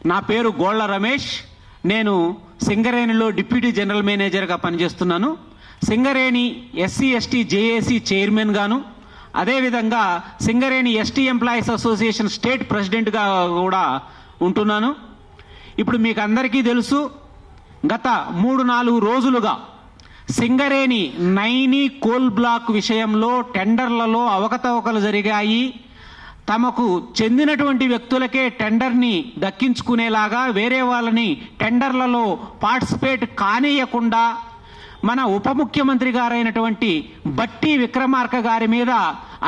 నా పేరు గోళ్ల రమేష్. నేను సింగరేణిలో డిప్యూటీ జనరల్ మేనేజర్గా పనిచేస్తున్నాను. Singareni SC ST JAC chairman గాను, అదేవిధంగా Singareni ST employees association state ప్రెసిడెంట్గా కూడా ఉంటున్నాను. ఇప్పుడు మీకు అందరికీ తెలుసు, గత 3-4 రోజులుగా సింగరేణి నైని కోల్ బ్లాక్ విషయంలో టెండర్లలో అవకతవకలు జరిగాయి. తమకు చెందినటువంటి వ్యక్తులకే టెండర్ని దక్కించుకునేలాగా వేరే వాళ్ళని టెండర్లలో పార్టిసిపేట్ కానియకుండా మన ఉప ముఖ్యమంత్రి గారైనటువంటి బట్టి విక్రమార్క గారి మీద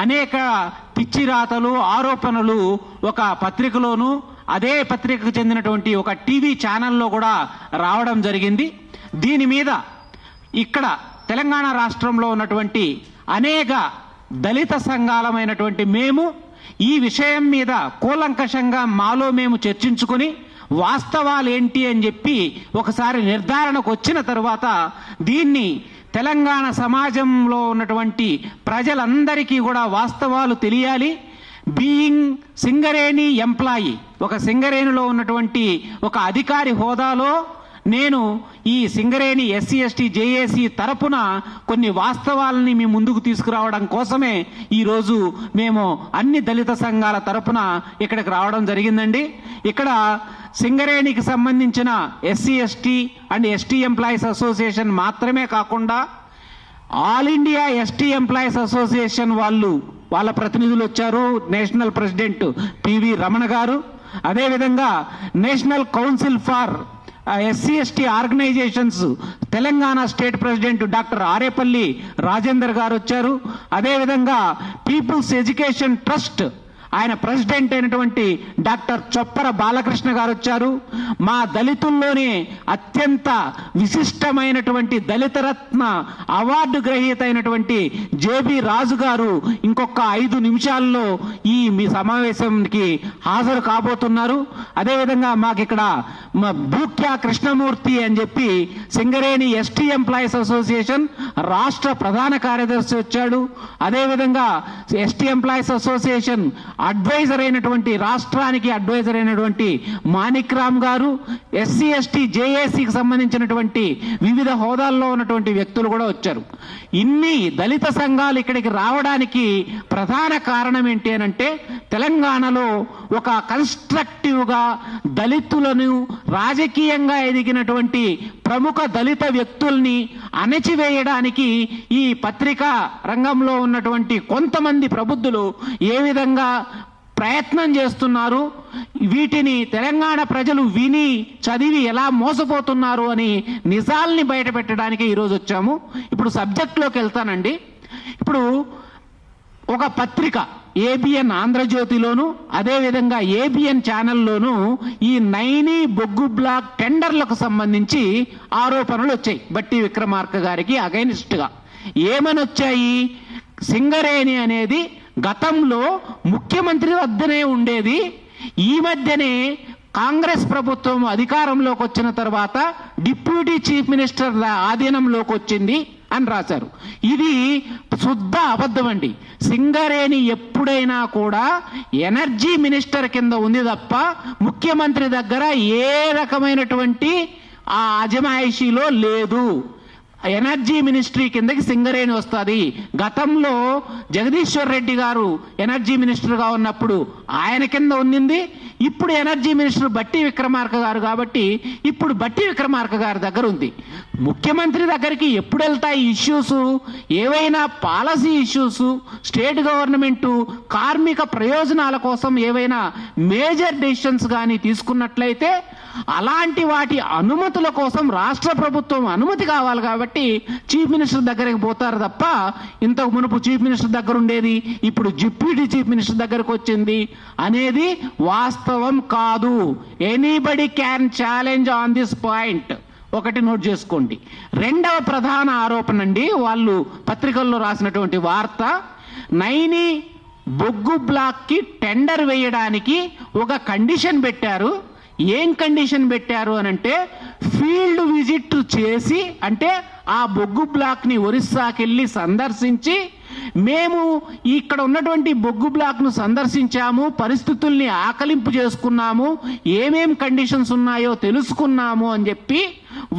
అనేక పిచ్చిరాతలు, ఆరోపణలు ఒక పత్రికలోను, అదే పత్రికకు చెందినటువంటి ఒక టీవీ ఛానల్లో కూడా రావడం జరిగింది. దీని మీద ఇక్కడ తెలంగాణ రాష్ట్రంలో ఉన్నటువంటి అనేక దళిత సంఘాలమైనటువంటి మేము ఈ విషయం మీద కూలంకషంగా మాలో మేము చర్చించుకుని వాస్తవాలు ఏంటి అని చెప్పి ఒకసారి నిర్ధారణకు వచ్చిన తర్వాత దీన్ని తెలంగాణ సమాజంలో ఉన్నటువంటి ప్రజలందరికీ కూడా వాస్తవాలు తెలియాలి. బీయింగ్ సింగరేణి ఎంప్లాయీ, ఒక సింగరేణిలో ఉన్నటువంటి ఒక అధికారి హోదాలో నేను ఈ సింగరేణి ఎస్సీ ఎస్టీ జేఏసీ తరపున కొన్ని వాస్తవాలని మీ ముందుకు తీసుకురావడం కోసమే ఈరోజు మేము అన్ని దళిత సంఘాల తరపున ఇక్కడికి రావడం జరిగిందండి. ఇక్కడ సింగరేణికి సంబంధించిన SC ST and ST employees association మాత్రమే కాకుండా all India ST employees association వాళ్ళ ప్రతినిధులు వచ్చారు. నేషనల్ ప్రెసిడెంట్ పివి రమణ గారు, అదేవిధంగా national council for SC ST organisations Telangana state president doctor Arepalli Rajender గారు వచ్చారు. అదేవిధంగా పీపుల్స్ ఎడ్యుకేషన్ ట్రస్ట్ ఆయన ప్రెసిడెంట్ అయినటువంటి డాక్టర్ చొప్పర బాలకృష్ణ గారు వచ్చారు. మా దళితుల్లోనే అత్యంత విశిష్టమైనటువంటి దళితరత్న అవార్డు గ్రహీత అయినటువంటి జేబీ రాజు గారు ఇంకొక 5 నిమిషాల్లో ఈ మీ సమావేశానికి హాజరు కాబోతున్నారు. అదేవిధంగా మాకు ఇక్కడ భూక్యా కృష్ణమూర్తి అని చెప్పి సింగరేణి ఎస్టీ ఎంప్లాయీస్ అసోసియేషన్ రాష్ట్ర ప్రధాన కార్యదర్శి వచ్చాడు. అదేవిధంగా ఎస్టీ ఎంప్లాయీస్ అసోసియేషన్ అడ్వైజర్ అయినటువంటి రాష్ట్రానికి అడ్వైజర్ అయినటువంటి మాణిక్ రామ్ గారు, ఎస్సీ ఎస్టీ జేఏసీకి సంబంధించినటువంటి వివిధ హోదాల్లో ఉన్నటువంటి వ్యక్తులు కూడా వచ్చారు. ఇన్ని దళిత సంఘాలు ఇక్కడికి రావడానికి ప్రధాన కారణం ఏంటి అనంటే తెలంగాణలో ఒక కన్స్ట్రక్టివ్గా దళితులను రాజకీయంగా ఎదిగినటువంటి ప్రముఖ దళిత వ్యక్తుల్ని అణచివేయడానికి ఈ పత్రికా రంగంలో ఉన్నటువంటి కొంతమంది ప్రబుద్ధులు ఏ విధంగా ప్రయత్నం చేస్తున్నారు, వీటిని తెలంగాణ ప్రజలు విని చదివి ఎలా మోసపోతున్నారు అని నిజాల్ని బయట పెట్టడానికి ఈరోజు వచ్చాము. ఇప్పుడు సబ్జెక్ట్లోకి వెళ్తానండి. ఇప్పుడు ఒక పత్రిక ఏబిఎన్ ఆంధ్రజ్యోతిలోను, అదేవిధంగా ఏబిఎన్ ఛానల్లోనూ ఈ నైని బొగ్గు బ్లాక్ టెండర్లకు సంబంధించి ఆరోపణలు వచ్చాయి బట్టి విక్రమార్క గారికి అగైనిస్ట్గా. ఏమని వచ్చాయి? సింగరేణి అనేది గతంలో ముఖ్యమంత్రి వద్దనే ఉండేది, ఈ మధ్యనే కాంగ్రెస్ ప్రభుత్వం అధికారంలోకి వచ్చిన తర్వాత డిప్యూటీ చీఫ్ మినిస్టర్ ఆధీనంలోకి వచ్చింది అని రాశారు. ఇది శుద్ధ అబద్ధం అండి. సింగరేణి ఎప్పుడైనా కూడా ఎనర్జీ మినిస్టర్ కింద ఉంది తప్ప ముఖ్యమంత్రి దగ్గర ఏ రకమైనటువంటి ఆ అజమాయిషీలో లేదు. ఎనర్జీ మినిస్ట్రీ కిందకి సింగరేణి వస్తుంది. గతంలో జగదీశ్వర్ రెడ్డి గారు ఎనర్జీ మినిస్టర్గా ఉన్నప్పుడు ఆయన కింద ఉన్నింది. ఇప్పుడు ఎనర్జీ మినిస్టర్ బట్టి విక్రమార్క గారు కాబట్టి ఇప్పుడు బట్టి విక్రమార్క గారి దగ్గర ఉంది. ముఖ్యమంత్రి దగ్గరికి ఎప్పుడు వెళ్తాయి ఇష్యూస్? ఏవైనా పాలసీ ఇష్యూస్, స్టేట్ గవర్నమెంట్ కార్మిక ప్రయోజనాల కోసం ఏవైనా మేజర్ డెసిషన్స్ కానీ తీసుకున్నట్లయితే అలాంటి వాటి అనుమతుల కోసం రాష్ట్ర ప్రభుత్వం అనుమతి కావాలి కాబట్టి చీఫ్ మినిస్టర్ దగ్గరికి పోతారు తప్ప ఇంతకు మునుపు చీఫ్ మినిస్టర్ దగ్గర ఉండేది ఇప్పుడు డిప్యూటీ చీఫ్ మినిస్టర్ దగ్గరకు వచ్చింది అనేది వాస్తవం కాదు. Anybody can challenge on this point. ఒకటి నోట్ చేసుకోండి. రెండవ ప్రధాన ఆరోపణ అండి, వాళ్ళు పత్రికల్లో రాసినటువంటి వార్త, నైని బొగ్గు బ్లాక్ కి టెండర్ వేయడానికి ఒక కండిషన్ పెట్టారు. ఏం కండిషన్ పెట్టారు అనంటే ఫీల్డ్ విజిట్ చేసి, అంటే ఆ బొగ్గు బ్లాక్ ని ఒరిస్సాకి వెళ్ళి సందర్శించి మేము ఇక్కడ ఉన్నటువంటి బొగ్గు బ్లాక్ను సందర్శించాము, పరిస్థితుల్ని ఆకలింపు చేసుకున్నాము, ఏమేం కండిషన్స్ ఉన్నాయో తెలుసుకున్నాము అని చెప్పి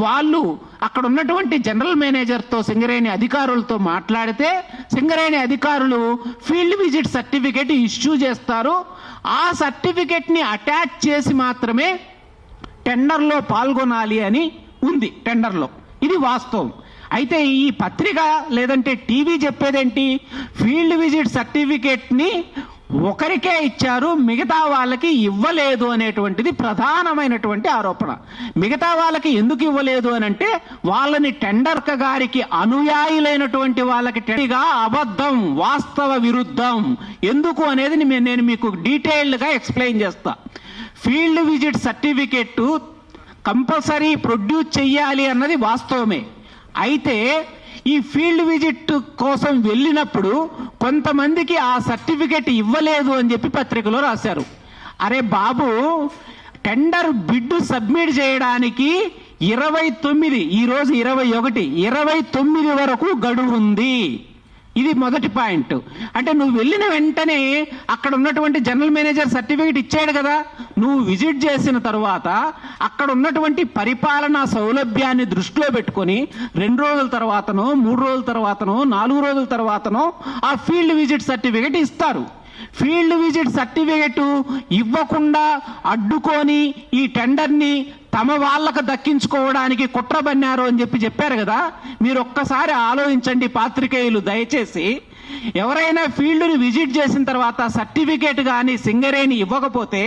వాళ్ళు అక్కడ ఉన్నటువంటి జనరల్ మేనేజర్తో సింగరేణి అధికారులతో మాట్లాడితే సింగరేణి అధికారులు ఫీల్డ్ విజిట్ సర్టిఫికేట్ ఇష్యూ చేస్తారు. ఆ సర్టిఫికేట్ని అటాచ్ చేసి మాత్రమే టెండర్లో పాల్గొనాలి అని ఉంది టెండర్లో. ఇది వాస్తవం. అయితే ఈ పత్రిక లేదంటే టీవీ చెప్పేదేంటి, ఫీల్డ్ విజిట్ సర్టిఫికేట్ని ఒకరికే ఇచ్చారు, మిగతా వాళ్ళకి ఇవ్వలేదు అనేటువంటిది ప్రధానమైనటువంటి ఆరోపణ. మిగతా వాళ్ళకి ఎందుకు ఇవ్వలేదు అని అంటే వాళ్ళని టెండర్ గారికి అనుయాయులైనటువంటి వాళ్ళకి టెండర్గా అబద్ధం, వాస్తవ విరుద్ధం. ఎందుకు అనేది నేను మీకు డీటెయిల్డ్గా ఎక్స్ప్లెయిన్ చేస్తా. Field visit certificate compulsory produce చెయ్యాలి అన్నది వాస్తవమే. అయితే ఈ ఫీల్డ్ విజిట్ కోసం వెళ్ళినప్పుడు కొంతమందికి ఆ సర్టిఫికేట్ ఇవ్వలేదు అని చెప్పి పత్రికలో రాశారు. అరే బాబు, టెండర్ బిడ్ సబ్మిట్ చేయడానికి 29, ఈరోజు 21, 29 వరకు గడువు ఉంది. ఇది మొదటి పాయింట్. అంటే నువ్వు వెళ్ళిన వెంటనే అక్కడ ఉన్నటువంటి జనరల్ మేనేజర్ సర్టిఫికేట్ ఇచ్చాడు కదా, నువ్వు విజిట్ చేసిన తర్వాత అక్కడ ఉన్నటువంటి పరిపాలనా సౌలభ్యాన్ని దృష్టిలో పెట్టుకొని 2 రోజుల తర్వాతనో 3 రోజుల తర్వాతనో 4 రోజుల తర్వాతనో ఆ ఫీల్డ్ విజిట్ సర్టిఫికేట్ ఇస్తారు. ఫీల్డ్ విజిట్ సర్టిఫికేట్ ఇవ్వకుండా అడ్డుకొని ఈ టెండర్ని తమ వాళ్ళకు దక్కించుకోవడానికి కుట్ర బన్నారు అని చెప్పారు కదా. మీరు ఒక్కసారి ఆలోచించండి పాత్రికేయులు, దయచేసి. ఎవరైనా ఫీల్డ్ని విజిట్ చేసిన తర్వాత సర్టిఫికేట్ కానీ సింగరేణి ఇవ్వకపోతే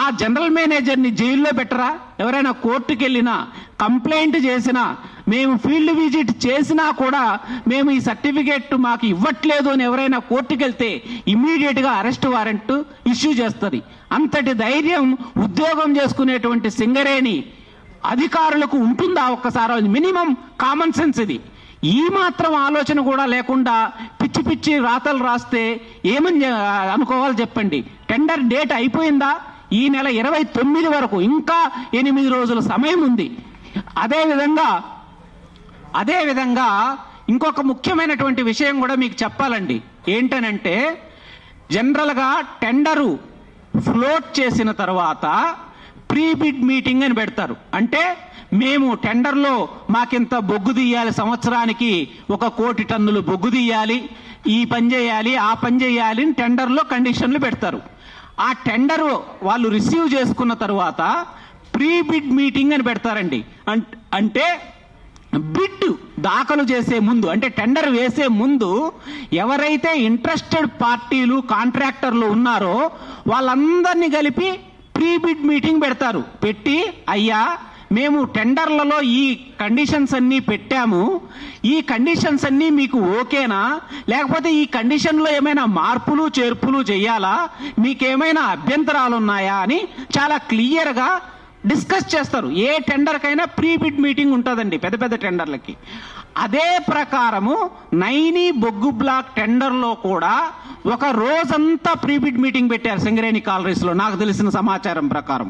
ఆ జనరల్ మేనేజర్ని జైల్లో పెట్టరా? ఎవరైనా కోర్టుకు వెళ్ళినా కంప్లైంట్ చేసినా, మేము ఫీల్డ్ విజిట్ చేసినా కూడా మేము ఈ సర్టిఫికేట్ మాకు ఇవ్వట్లేదు అని ఎవరైనా కోర్టుకు వెళ్తే ఇమ్మీడియట్గా అరెస్ట్ వారెంట్ ఇష్యూ చేస్తుంది. అంతటి ధైర్యం ఉద్యోగం చేసుకునేటువంటి సింగరేణి అధికారులకు ఉంటుందా? ఒక్కసారి మినిమం కామన్ సెన్స్ ఇది. ఈ మాత్రం ఆలోచన కూడా లేకుండా పిచ్చి పిచ్చి రాతలు రాస్తే ఏమని అనుకోవాలి చెప్పండి. టెండర్ డేట్ అయిపోయిందా? ఈ నెల 29 వరకు ఇంకా 8 రోజుల సమయం ఉంది. అదేవిధంగా ఇంకొక ముఖ్యమైనటువంటి విషయం కూడా మీకు చెప్పాలండి. ఏంటనంటే జనరల్గా టెండరు ఫ్లోట్ చేసిన తర్వాత ప్రీ బిడ్ మీటింగ్ అని పెడతారు. అంటే మేము టెండర్లో మాకింత బొగ్గు తీయాలి, సంవత్సరానికి 1 కోటి టన్నులు బొగ్గు తీయాలి, ఈ పని చేయాలి, ఆ పని చేయాలి అని టెండర్లో కండిషన్లు పెడతారు. ఆ టెండర్ వాళ్ళు రిసీవ్ చేసుకున్న తర్వాత ప్రీ బిడ్ మీటింగ్ అని పెడతారండి. అంటే బిడ్ దాఖలు చేసే ముందు, అంటే టెండర్ వేసే ముందు ఎవరైతే ఇంట్రెస్టెడ్ పార్టీలు కాంట్రాక్టర్లు ఉన్నారో వాళ్ళందరినీ కలిపి ప్రీ బిడ్ మీటింగ్ పెడతారు. పెట్టి అయ్యా మేము టెండర్లలో ఈ కండిషన్స్ అన్నీ పెట్టాము, ఈ కండిషన్స్ అన్నీ మీకు ఓకేనా, లేకపోతే ఈ కండిషన్లో ఏమైనా మార్పులు చేర్పులు చేయాలా, మీకేమైనా అభ్యంతరాలు ఉన్నాయా అని చాలా క్లియర్గా డిస్కస్ చేస్తారు. ఏ టెండర్కైనా ప్రీ బిడ్ మీటింగ్ ఉంటుందండి పెద్ద పెద్ద టెండర్లకి. అదే ప్రకారము నైని బొగ్గు బ్లాక్ టెండర్లో కూడా ఒక రోజంతా ప్రీ బిడ్ మీటింగ్ పెట్టారు సింగరేణి కాలరీస్లో, నాకు తెలిసిన సమాచారం ప్రకారం.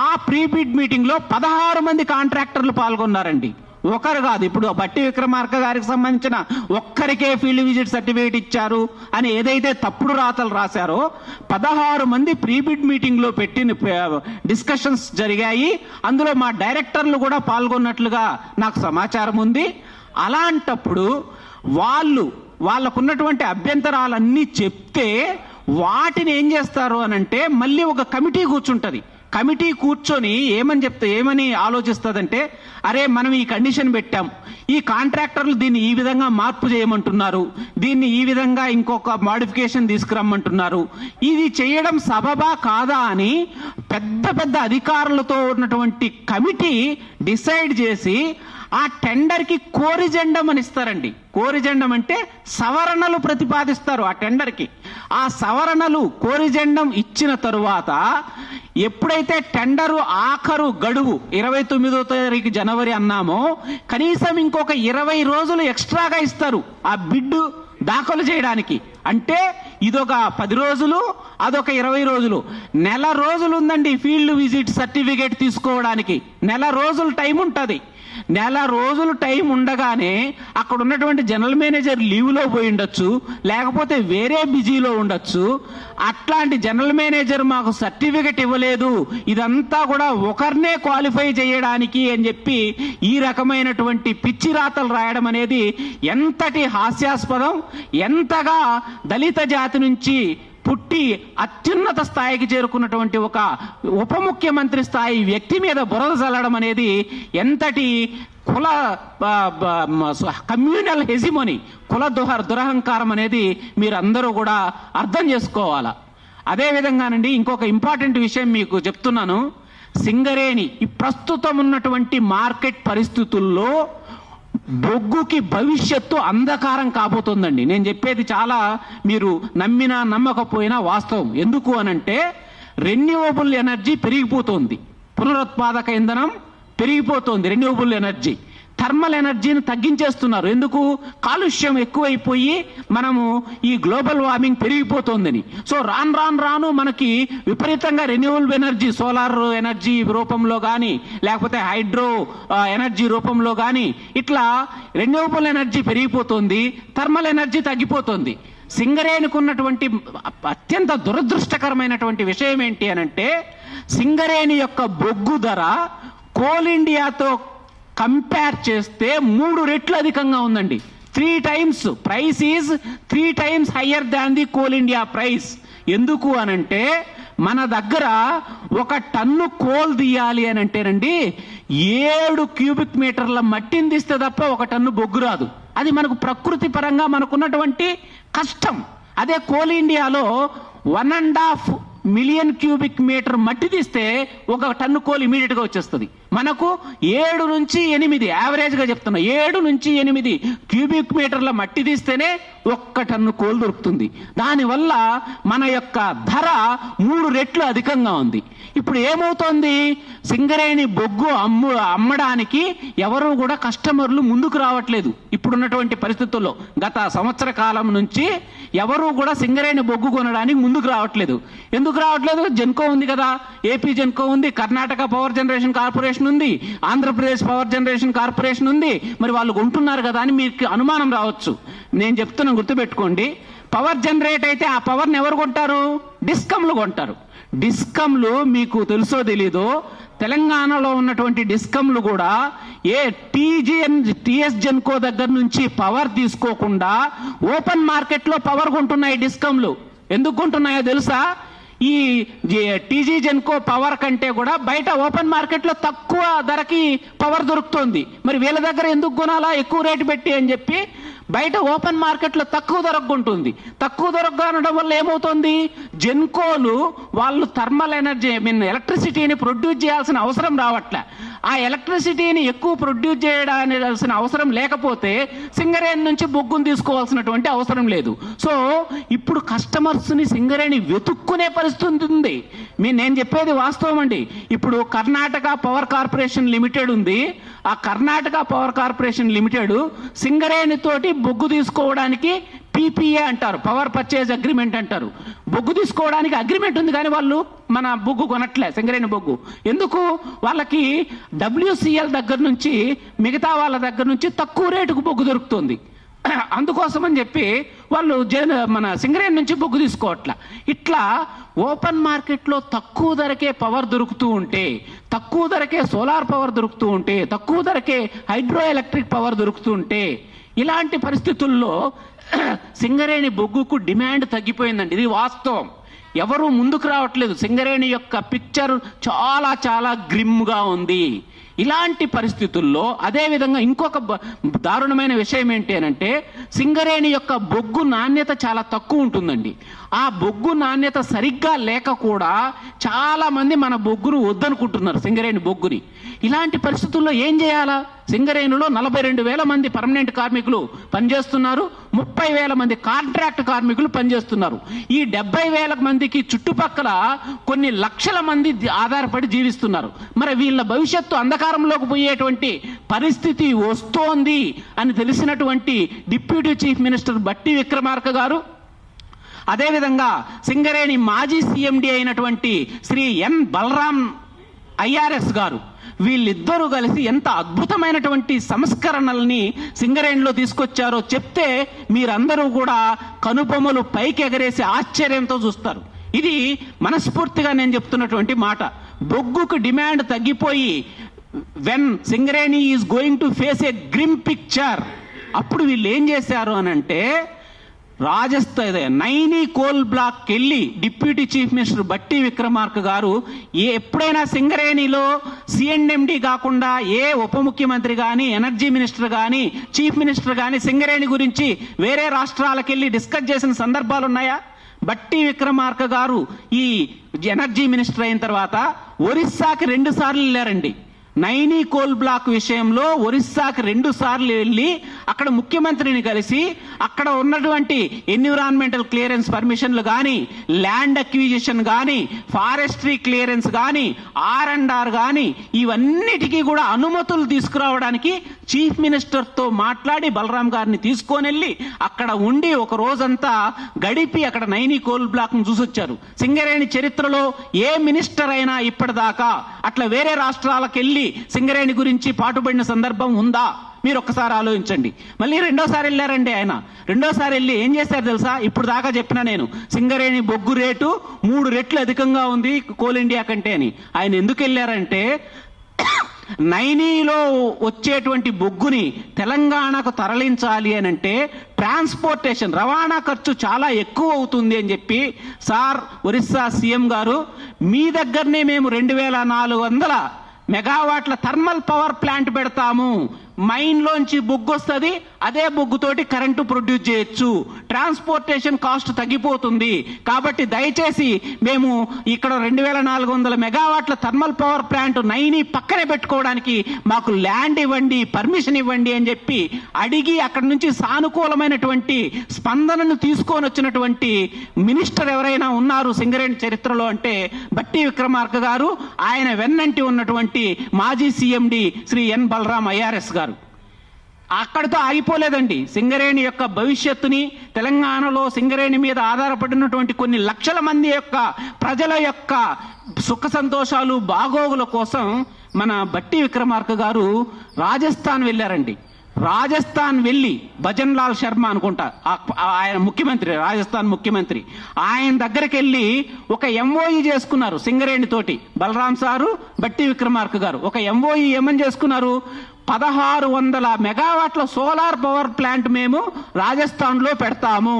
ఆ ప్రీ బిడ్ మీటింగ్లో 16 మంది కాంట్రాక్టర్లు పాల్గొన్నారండి, ఒకరు కాదు. ఇప్పుడు బట్టి విక్రమార్క గారికి సంబంధించిన ఒక్కరికే ఫీల్డ్ విజిట్ సర్టిఫికేట్ ఇచ్చారు అని ఏదైతే తప్పుడు రాతలు రాశారో 16 మంది ప్రీ బిడ్ మీటింగ్ లో పెట్టిన డిస్కషన్స్ జరిగాయి. అందులో మా డైరెక్టర్లు కూడా పాల్గొన్నట్లుగా నాకు సమాచారం ఉంది. అలాంటప్పుడు వాళ్ళకున్నటువంటి అభ్యంతరాలన్నీ చెప్తే వాటిని ఏం చేస్తారు అనంటే మళ్ళీ ఒక కమిటీ కూర్చుంటది. కమిటీ కూర్చొని ఏమని ఆలోచిస్తుందంటే, అరే మనం ఈ కండిషన్ పెట్టాం, ఈ కాంట్రాక్టర్లు దీన్ని ఈ విధంగా మార్పు చేయమంటున్నారు, దీన్ని ఈ విధంగా ఇంకొక మోడిఫికేషన్ తీసుకురమ్మంటున్నారు, ఇది చేయడం సబబా కాదా అని పెద్ద పెద్ద అధికారులతో ఉన్నటువంటి కమిటీ డిసైడ్ చేసి ఆ టెండర్కి కోరిజెండం అని ఇస్తారండి. కోరిజెండం అంటే సవరణలు ప్రతిపాదిస్తారు ఆ టెండర్కి. ఆ సవరణలు కోరిజెండం ఇచ్చిన తరువాత ఎప్పుడైతే టెండరు ఆఖరు గడువు 29వ తారీఖు జనవరి అన్నామో కనీసం ఇంకొక 20 రోజులు ఎక్స్ట్రాగా ఇస్తారు ఆ బిడ్ దాఖలు చేయడానికి. అంటే ఇదొక 10 రోజులు, అదొక 20 రోజులు, నెల రోజులు ఉందండి ఫీల్డ్ విజిట్ సర్టిఫికేట్ తీసుకోవడానికి. నెల రోజులు టైం ఉంటుంది. నెల రోజులు టైం ఉండగానే అక్కడ ఉన్నటువంటి జనరల్ మేనేజర్ లీవ్లో పోయి ఉండొచ్చు, లేకపోతే వేరే బిజీలో ఉండొచ్చు. అట్లాంటి జనరల్ మేనేజర్ మాకు సర్టిఫికెట్ ఇవ్వలేదు, ఇదంతా కూడా ఒకరినే క్వాలిఫై చేయడానికి అని చెప్పి ఈ రకమైనటువంటి పిచ్చి రాతలు రాయడం అనేది ఎంతటి హాస్యాస్పదం, ఎంతగా దళిత జాతి నుంచి పుట్టి అత్యున్నత స్థాయికి చేరుకున్నటువంటి ఒక ఉప ముఖ్యమంత్రి స్థాయి వ్యక్తి మీద బురద చల్లడం అనేది ఎంతటి కుల కమ్యూనల్ హెజిమోని, కుల దురహంకారం అనేది మీరందరూ కూడా అర్థం చేసుకోవాలా. అదేవిధంగానండి ఇంకొక ఇంపార్టెంట్ విషయం మీకు చెప్తున్నాను. సింగరేణి ఈ ప్రస్తుతం ఉన్నటువంటి మార్కెట్ పరిస్థితుల్లో బొగ్గుకి భవిష్యత్తు అంధకారం కాబోతుందండి. నేను చెప్పేది చాలా మీరు నమ్మినా నమ్మకపోయినా వాస్తవం. ఎందుకు అనంటే రెన్యూవబుల్ ఎనర్జీ పెరిగిపోతుంది, పునరుత్పాదక ఇంధనం పెరిగిపోతుంది, రెన్యూవబుల్ ఎనర్జీ. థర్మల్ ఎనర్జీని తగ్గించేస్తున్నారు. ఎందుకు? కాలుష్యం ఎక్కువైపోయి మనము ఈ గ్లోబల్ వార్మింగ్ పెరిగిపోతుందని. సో రాను మనకి విపరీతంగా రెన్యూవబుల్ ఎనర్జీ, సోలార్ ఎనర్జీ రూపంలో కానీ లేకపోతే హైడ్రో ఎనర్జీ రూపంలో కానీ ఇట్లా రెన్యూవబుల్ ఎనర్జీ పెరిగిపోతుంది, థర్మల్ ఎనర్జీ తగ్గిపోతుంది. సింగరేణికి ఉన్నటువంటి అత్యంత దురదృష్టకరమైనటువంటి విషయం ఏంటి అనంటే సింగరేణి యొక్క బొగ్గు ధర కోల్ ఇండియాతో కంపేర్ చేస్తే 3 రెట్లు అధికంగా ఉందండి. 3 times price is 3 times higher than the coal India price. ఎందుకు అనంటే మన దగ్గర 1 టన్ను కోల్ తీయాలి అని అంటేనండి 7 క్యూబిక్ మీటర్ల మట్టిని తీస్తే తప్ప 1 టన్ను బొగ్గు రాదు. అది మనకు ప్రకృతి పరంగా మనకున్నటువంటి కష్టం. అదే కోల్ ఇండియాలో 1.5 మిలియన్ క్యూబిక్ మీటర్ మట్టి తీస్తే 1 టన్ను కోల్ ఇమీడియట్ గా వచ్చేస్తుంది. మనకు 7 నుంచి 8 యావరేజ్ గా చెప్తున్నా, 7 నుంచి 8 క్యూబిక్ మీటర్ల మట్టి తీస్తేనే 1 టన్ను కోల్ దొరుకుతుంది. దానివల్ల మన యొక్క ధర 3 రెట్లు అధికంగా ఉంది. ఇప్పుడు ఏమవుతోంది? సింగరేణి బొగ్గు అమ్మడానికి ఎవరు కూడా కస్టమర్లు ముందుకు రావట్లేదు. ఇప్పుడున్నటువంటి పరిస్థితుల్లో గత సంవత్సర కాలం నుంచి ఎవరు కూడా సింగరేణి బొగ్గు కొనడానికి ముందుకు రావట్లేదు. ఎందుకు రావట్లేదు? జెన్కో ఉంది కదా, ఏపీ జెన్కో ఉంది, కర్ణాటక పవర్ జనరేషన్ కార్పొరేషన్ ఉంది, ఆంధ్రప్రదేశ్ పవర్ జనరేషన్ కార్పొరేషన్ ఉంది. మరి వాళ్ళు కొంటున్నారు కదా అని మీకు అనుమానం రావచ్చు. నేను చెప్తున్నా, గుర్తుపెట్టుకోండి. పవర్ జనరేట్ అయితే ఆ పవర్ని ఎవరు కొంటారు? డిస్కంలు కొంటారు. డిస్కంలు మీకు తెలుసో తెలీదో, తెలంగాణలో ఉన్నటువంటి డిస్కంలు కూడా టీఎస్ జెన్కో దగ్గర నుంచి పవర్ తీసుకోకుండా ఓపెన్ మార్కెట్ లో పవర్ కొంటున్నాయి డిస్కంలు. ఎందుకు కొంటున్నాయో తెలుసా? ఈ టీజీ జెన్కో పవర్ కంటే కూడా బయట ఓపెన్ మార్కెట్ లో తక్కువ ధరకి పవర్ దొరుకుతుంది. మరి వీళ్ళ దగ్గర ఎందుకు కొనాలా ఎక్కువ రేటు పెట్టి అని చెప్పి బయట ఓపెన్ మార్కెట్ లో తక్కువ ధరకు కొంటుంది. తక్కువ ధరకు కొనడం వల్ల ఏమవుతుంది? జెన్కోలు వాళ్ళు థర్మల్ ఎనర్జీ ఎలక్ట్రిసిటీని ప్రొడ్యూస్ చేయాల్సిన అవసరం రావట్లే. ఆ ఎలక్ట్రిసిటీని ఎక్కువ ప్రొడ్యూస్ చేయడానికి అవసరం లేకపోతే సింగరేణి నుంచి బొగ్గును తీసుకోవాల్సినటువంటి అవసరం లేదు. సో ఇప్పుడు కస్టమర్స్ ని సింగరేణి వెతుక్కునే పరిస్థితి ఉంది. నేను చెప్పేది వాస్తవం అండి. ఇప్పుడు కర్ణాటక పవర్ కార్పొరేషన్ లిమిటెడ్ ఉంది. ఆ Karnataka power corporation limited Singareni తోటి బొగ్గు తీసుకోవడానికి పీపీఏ అంటారు, పవర్ పర్చేజ్ అగ్రిమెంట్ అంటారు. బొగ్గు తీసుకోవడానికి అగ్రిమెంట్ ఉంది కానీ వాళ్ళు మన బొగ్గు కొనట్లే, సింగరేణి బొగ్గు. ఎందుకు? వాళ్ళకి WCL దగ్గర నుంచి మిగతా వాళ్ళ దగ్గర నుంచి తక్కువ రేటుకు బొగ్గు దొరుకుతుంది. అందుకోసం అని చెప్పి వాళ్ళు మన సింగరేణి నుంచి బొగ్గు తీసుకోవట్లా. ఇట్లా ఓపెన్ మార్కెట్లో తక్కువ ధరకే పవర్ దొరుకుతూ ఉంటే, తక్కువ ధరకే సోలార్ పవర్ దొరుకుతూ ఉంటే, తక్కువ ధరకే హైడ్రో ఎలక్ట్రిక్ పవర్ దొరుకుతూ ఉంటే, ఇలాంటి పరిస్థితుల్లో సింగరేణి బొగ్గుకు డిమాండ్ తగ్గిపోయిందండి. ఇది వాస్తవం. ఎవరు ముందుకు రావట్లేదు. సింగరేణి యొక్క పిక్చర్ చాలా చాలా గ్రిమ్గా ఉంది. ఇలాంటి పరిస్థితుల్లో అదేవిధంగా ఇంకొక దారుణమైన విషయం ఏంటి అనంటే సింగరేణి యొక్క బొగ్గు నాణ్యత చాలా తక్కువ ఉంటుందండి. ఆ బొగ్గు నాణ్యత సరిగ్గా లేక కూడా చాలా మంది మన బొగ్గును వద్దనుకుంటున్నారు, సింగరేణి బొగ్గుని. ఇలాంటి పరిస్థితుల్లో ఏం చేయాలా? సింగరేణిలో 42,000 మంది పర్మనెంట్ కార్మికులు పనిచేస్తున్నారు, 30,000 మంది కాంట్రాక్ట్ కార్మికులు పనిచేస్తున్నారు. ఈ 70,000 మందికి చుట్టుపక్కల కొన్ని లక్షల మంది ఆధారపడి జీవిస్తున్నారు. మరి వీళ్ళ భవిష్యత్తు అంధకారంలోకి పోయేటువంటి పరిస్థితి వస్తోంది అని తెలిసినటువంటి deputy chief minister Bhatti Vikramarka గారు, అదేవిధంగా సింగరేణి మాజీ CMD అయినటువంటి శ్రీ ఎన్ బలరాం IRS గారు వీళ్ళిద్దరూ కలిసి ఎంత అద్భుతమైనటువంటి సంస్కరణల్ని సింగరేణిలో తీసుకొచ్చారో చెప్తే మీరందరూ కూడా కనుబొమ్మలు పైకి ఎగరేసి ఆశ్చర్యంతో చూస్తారు. ఇది మనస్ఫూర్తిగా నేను చెప్తున్నటువంటి మాట. బొగ్గుకు డిమాండ్ తగ్గిపోయి when Singareni is going to face A grim picture, అప్పుడు వీళ్ళు ఏం చేశారు అనంటే రాజస్థాన్ నైనీ కోల్ బ్లాక్ వెళ్ళి deputy chief minister Bhatti Vikramarka గారు ఎప్పుడైనా సింగరేణిలో సిఎండ్ఎండి కాకుండా ఏ ఉప ముఖ్యమంత్రి కానీ ఎనర్జీ మినిస్టర్ కానీ చీఫ్ మినిస్టర్ కానీ సింగరేణి గురించి వేరే రాష్ట్రాలకు వెళ్ళి డిస్కస్ చేసిన సందర్భాలు ఉన్నాయా? బట్టి విక్రమార్క గారు ఈ ఎనర్జీ మినిస్టర్ అయిన తర్వాత ఒరిస్సాకి 2 సార్లు వెళ్ళారండి. నైనీ కోల్ బ్లాక్ విషయంలో ఒరిస్సాకి 2 సార్లు వెళ్ళి అక్కడ ముఖ్యమంత్రిని కలిసి అక్కడ ఉన్నటువంటి ఎన్విరాన్మెంటల్ క్లియరెన్స్ పర్మిషన్లు కానీ, ల్యాండ్ అక్విజిషన్ కానీ, ఫారెస్ట్రీ క్లియరెన్స్ కానీ, R&R కానీ ఇవన్నిటికీ కూడా అనుమతులు తీసుకురావడానికి చీఫ్ మినిస్టర్తో మాట్లాడి బలరాం గారిని తీసుకొని వెళ్ళి అక్కడ ఉండి ఒక రోజంతా గడిపి అక్కడ నైనీ కోల్ బ్లాక్ ను చూసొచ్చారు. సింగరేణి చరిత్రలో ఏ మినిస్టర్ అయినా ఇప్పటిదాకా అట్లా వేరే రాష్ట్రాలకు వెళ్ళి సింగరేణి గురించి పాటుపడిన సందర్భం ఉందా? మీరు ఒక్కసారి ఆలోచించండి. మళ్ళీ 2వ సారి వెళ్ళారండి ఆయన. 2వ సారి వెళ్ళి ఏం చేశారు తెలుసా? ఇప్పుడు దాకా చెప్పిన నేను సింగరేణి బొగ్గు రేటు 3 రెట్లు అధికంగా ఉంది కోల్ ఇండియా కంటే అని. ఆయన ఎందుకు వెళ్ళారంటే నైనీలో వచ్చేటువంటి బొగ్గుని తెలంగాణకు తరలించాలి అని అంటే ట్రాన్స్పోర్టేషన్ రవాణా ఖర్చు చాలా ఎక్కువ అవుతుంది అని చెప్పి, సార్ ఒరిస్సా సీఎం గారు మీ దగ్గరనే మేము 2400 మెగావాట్ల థర్మల్ పవర్ ప్లాంట్ పెడతాము, మైన్లోంచి బొగ్గు వస్తుంది, అదే బొగ్గుతోటి కరెంటు ప్రొడ్యూస్ చేయొచ్చు, ట్రాన్స్పోర్టేషన్ కాస్ట్ తగ్గిపోతుంది, కాబట్టి దయచేసి మేము ఇక్కడ 2400 మెగావాట్ల థర్మల్ పవర్ ప్లాంట్ నైని పక్కనే పెట్టుకోవడానికి మాకు ల్యాండ్ ఇవ్వండి, పర్మిషన్ ఇవ్వండి అని చెప్పి అడిగి అక్కడి నుంచి సానుకూలమైనటువంటి స్పందనను తీసుకొని వచ్చినటువంటి మినిస్టర్ ఎవరైనా ఉన్నారు సింగరేణి చరిత్రలో అంటే బట్టి విక్రమార్క గారు, ఆయన వెన్నంటి ఉన్నటువంటి మాజీ CMD Shri N Balram IRS గారు. అక్కడితో ఆగిపోలేదండి. సింగరేణి యొక్క భవిష్యత్తుని, తెలంగాణలో సింగరేణి మీద ఆధారపడినటువంటి కొన్ని లక్షల మంది యొక్క ప్రజల యొక్క సుఖ సంతోషాలు బాగోగుల కోసం మన బట్టి విక్రమార్క గారు రాజస్థాన్ వెళ్ళారండి. రాజస్థాన్ వెళ్ళి భజన్ లాల్ శర్మ అనుకుంటా ఆయన ముఖ్యమంత్రి, రాజస్థాన్ ముఖ్యమంత్రి, ఆయన దగ్గరికి వెళ్ళి ఒక ఎంఓఈ చేసుకున్నారు సింగరేణి తోటి. బలరాం సారు, బట్టి విక్రమార్క గారు ఒక ఎంఓఈ ఏమని చేసుకున్నారు? 1600 మెగావాట్ల సోలార్ పవర్ ప్లాంట్ మేము రాజస్థాన్లో పెడతాము,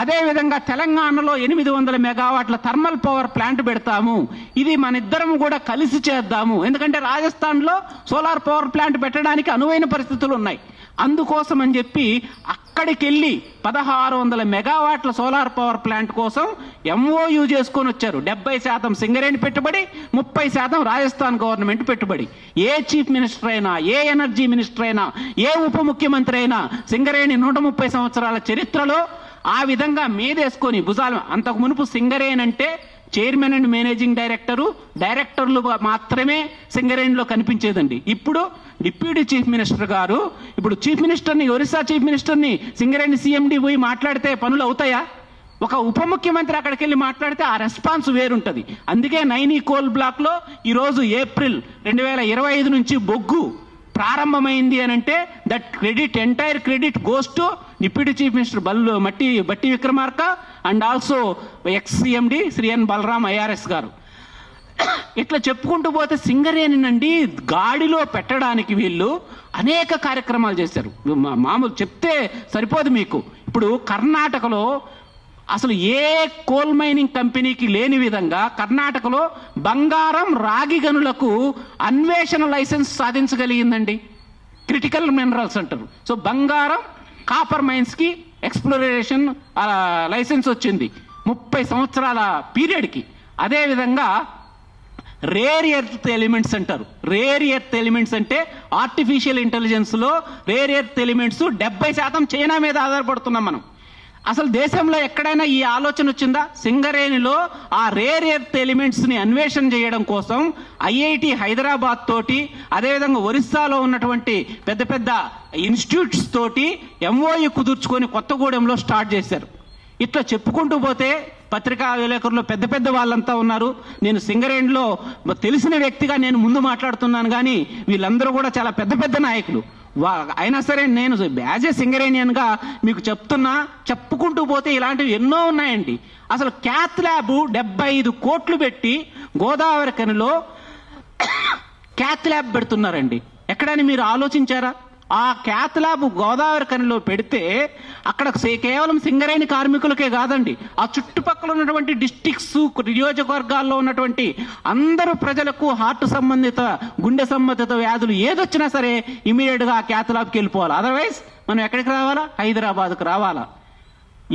అదేవిధంగా తెలంగాణలో 800 మెగావాట్ల థర్మల్ పవర్ ప్లాంట్ పెడతాము, ఇది మన ఇద్దరం కూడా కలిసి చేద్దాము. ఎందుకంటే రాజస్థాన్లో సోలార్ పవర్ ప్లాంట్ పెట్టడానికి అనువైన పరిస్థితులు ఉన్నాయి. అందుకోసం అని చెప్పి అక్కడికి వెళ్ళి 1600 మెగావాట్ల సోలార్ పవర్ ప్లాంట్ కోసం ఎంఓయూ చేసుకొని వచ్చారు. 70% సింగరేణి పెట్టుబడి, 30% రాజస్థాన్ గవర్నమెంట్ పెట్టుబడి. ఏ చీఫ్ మినిస్టర్ అయినా, ఏ ఎనర్జీ మినిస్టర్ అయినా, ఏ ఉప ముఖ్యమంత్రి అయినా సింగరేణి 130 సంవత్సరాల చరిత్రలో ఆ విధంగా మీదేసుకొని భుజాలు. అంతకు మునుపు సింగరేణి అంటే చైర్మన్ అండ్ మేనేజింగ్ డైరెక్టర్లు మాత్రమే సింగరేణిలో కనిపించేదండి. ఇప్పుడు డిప్యూటీ చీఫ్ మినిస్టర్ గారు, ఇప్పుడు చీఫ్ మినిస్టర్ని, ఒరిస్సా చీఫ్ మినిస్టర్ని సింగరేణి సీఎండీ పోయి మాట్లాడితే పనులు అవుతాయా? ఒక ఉప ముఖ్యమంత్రి అక్కడికి వెళ్ళి మాట్లాడితే ఆ రెస్పాన్స్ వేరుంటది. అందుకే నైనీ కోల్ బ్లాక్ లో ఈరోజు ఏప్రిల్ 2025 నుంచి బొగ్గు ప్రారంభమైంది అని అంటే that credit, entire credit goes to deputy chief minister Bhatti Vikramarka and also ex CMD Shri N Balram IRS గారు. ఇట్లా చెప్పుకుంటూ పోతే సింగరేణినండి గాడిలో పెట్టడానికి వీళ్ళు అనేక కార్యక్రమాలు చేశారు. మామూలు చెప్తే సరిపోదు మీకు. ఇప్పుడు కర్ణాటకలో అసలు ఏ కోల్ మైనింగ్ కంపెనీకి లేని విధంగా కర్ణాటకలో బంగారం, రాగి గనులకు అన్వేషణ లైసెన్స్ సాధించగలిగిందండి. క్రిటికల్ మినరల్స్ అంటారు. సో బంగారం, కాపర్ మైన్స్ కి ఎక్స్ప్లోరేషన్ లైసెన్స్ వచ్చింది 30 సంవత్సరాల పీరియడ్కి. అదేవిధంగా రేర్ ఎర్త్ ఎలిమెంట్స్ అంటారు. రేర్ ఎర్త్ ఎలిమెంట్స్ అంటే ఆర్టిఫిషియల్ ఇంటెలిజెన్స్ లో రేర్ ఎర్త్ ఎలిమెంట్స్ 70% చైనా మీద ఆధారపడుతున్నాం మనం. అసలు దేశంలో ఎక్కడైనా ఈ ఆలోచన వచ్చిందా? సింగరేణిలో ఆ రేర్ ఎర్త్ ఎలిమెంట్స్ ని అన్వేషణ చేయడం కోసం ఐఐటి హైదరాబాద్ తోటి, అదేవిధంగా ఒరిస్సాలో ఉన్నటువంటి పెద్ద పెద్ద ఇన్స్టిట్యూట్స్ తోటి ఎంఓయూ కుదుర్చుకొని కొత్తగూడెంలో స్టార్ట్ చేశారు. ఇట్లా చెప్పుకుంటూ పోతే పత్రికా విలేకరులు పెద్ద పెద్ద వాళ్ళంతా ఉన్నారు. నేను సింగరేణిలో తెలిసిన వ్యక్తిగా నేను ముందు మాట్లాడుతున్నాను, కానీ వీళ్ళందరూ కూడా చాలా పెద్ద పెద్ద నాయకులు. అయినా సరే నేను యాజ్ ఏ సింగరేణియన్గా మీకు చెప్పుకుంటూ పోతే ఇలాంటివి ఎన్నో ఉన్నాయండి. అసలు క్యాత్ ల్యాబ్ 75 కోట్లు పెట్టి గోదావరి కనిలో క్యాత్ ల్యాబ్ పెడుతున్నారండి. ఎక్కడని మీరు ఆలోచించారా? ఆ క్యాత్ ల్యాబ్ గోదావరి కనిలో పెడితే అక్కడ కేవలం సింగరేణి కార్మికులకే కాదండి, ఆ చుట్టుపక్కల ఉన్నటువంటి డిస్ట్రిక్ట్స్, నియోజకవర్గాల్లో ఉన్నటువంటి అందరూ ప్రజలకు హార్ట్ సంబంధిత, గుండె సంబంధిత వ్యాధులు ఏదొచ్చినా సరే ఇమీడియట్గా ఆ క్యాత్ ల్యాబ్కి వెళ్ళిపోవాలి. అదర్వైజ్ మనం ఎక్కడికి రావాలా? హైదరాబాద్కు రావాలా.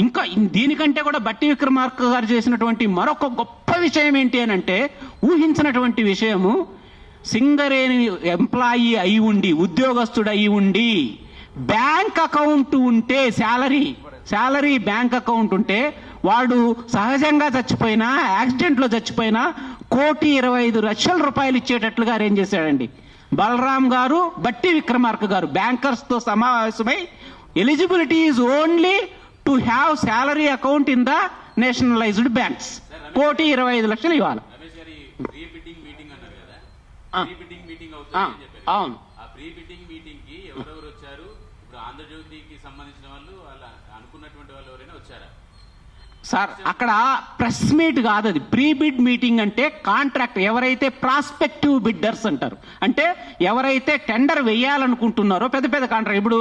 ఇంకా దీనికంటే కూడా బట్టి విక్రమార్క గారు చేసినటువంటి మరొక గొప్ప విషయం ఏంటి అని అంటే, ఊహించినటువంటి విషయము, సింగరేణి ఎంప్లాయీ అయి ఉండి, ఉద్యోగస్తుడు అయి ఉండి, బ్యాంక్ అకౌంట్ ఉంటే, శాలరీ బ్యాంక్ అకౌంట్ ఉంటే, వాడు సహజంగా చచ్చిపోయినా, యాక్సిడెంట్లో చచ్చిపోయినా 1,25,00,000 రూపాయలు ఇచ్చేటట్లుగా అరేంజ్ చేశాడండి. బలరాం గారు, బట్టి విక్రమార్క గారు బ్యాంకర్స్తో సమావేశమై, eligibility is only to have salary account in the nationalised banks. 1,25,00,000 ఇవ్వాలి. అవును. ఆ ప్రీ బిడ్డింగ్ మీటింగ్ కి ఎవరెవరు వచ్చారు? ఇప్పుడు ఆంధ్రజ్యోతికి సంబంధించిన వాళ్ళు, అలా అనుకున్నటువంటి వాళ్ళు ఎవరైనా వచ్చారా సార్? అక్కడ ప్రెస్ మీట్ కాదు, అది ప్రీ బిడ్ మీటింగ్. అంటే కాంట్రాక్ట్ ఎవరైతే ప్రాస్పెక్టివ్ బిడ్డర్స్ అంటారు, అంటే ఎవరైతే టెండర్ వేయాలనుకుంటున్నారో పెద్ద పెద్ద కాంట్రాక్ట్, ఇప్పుడు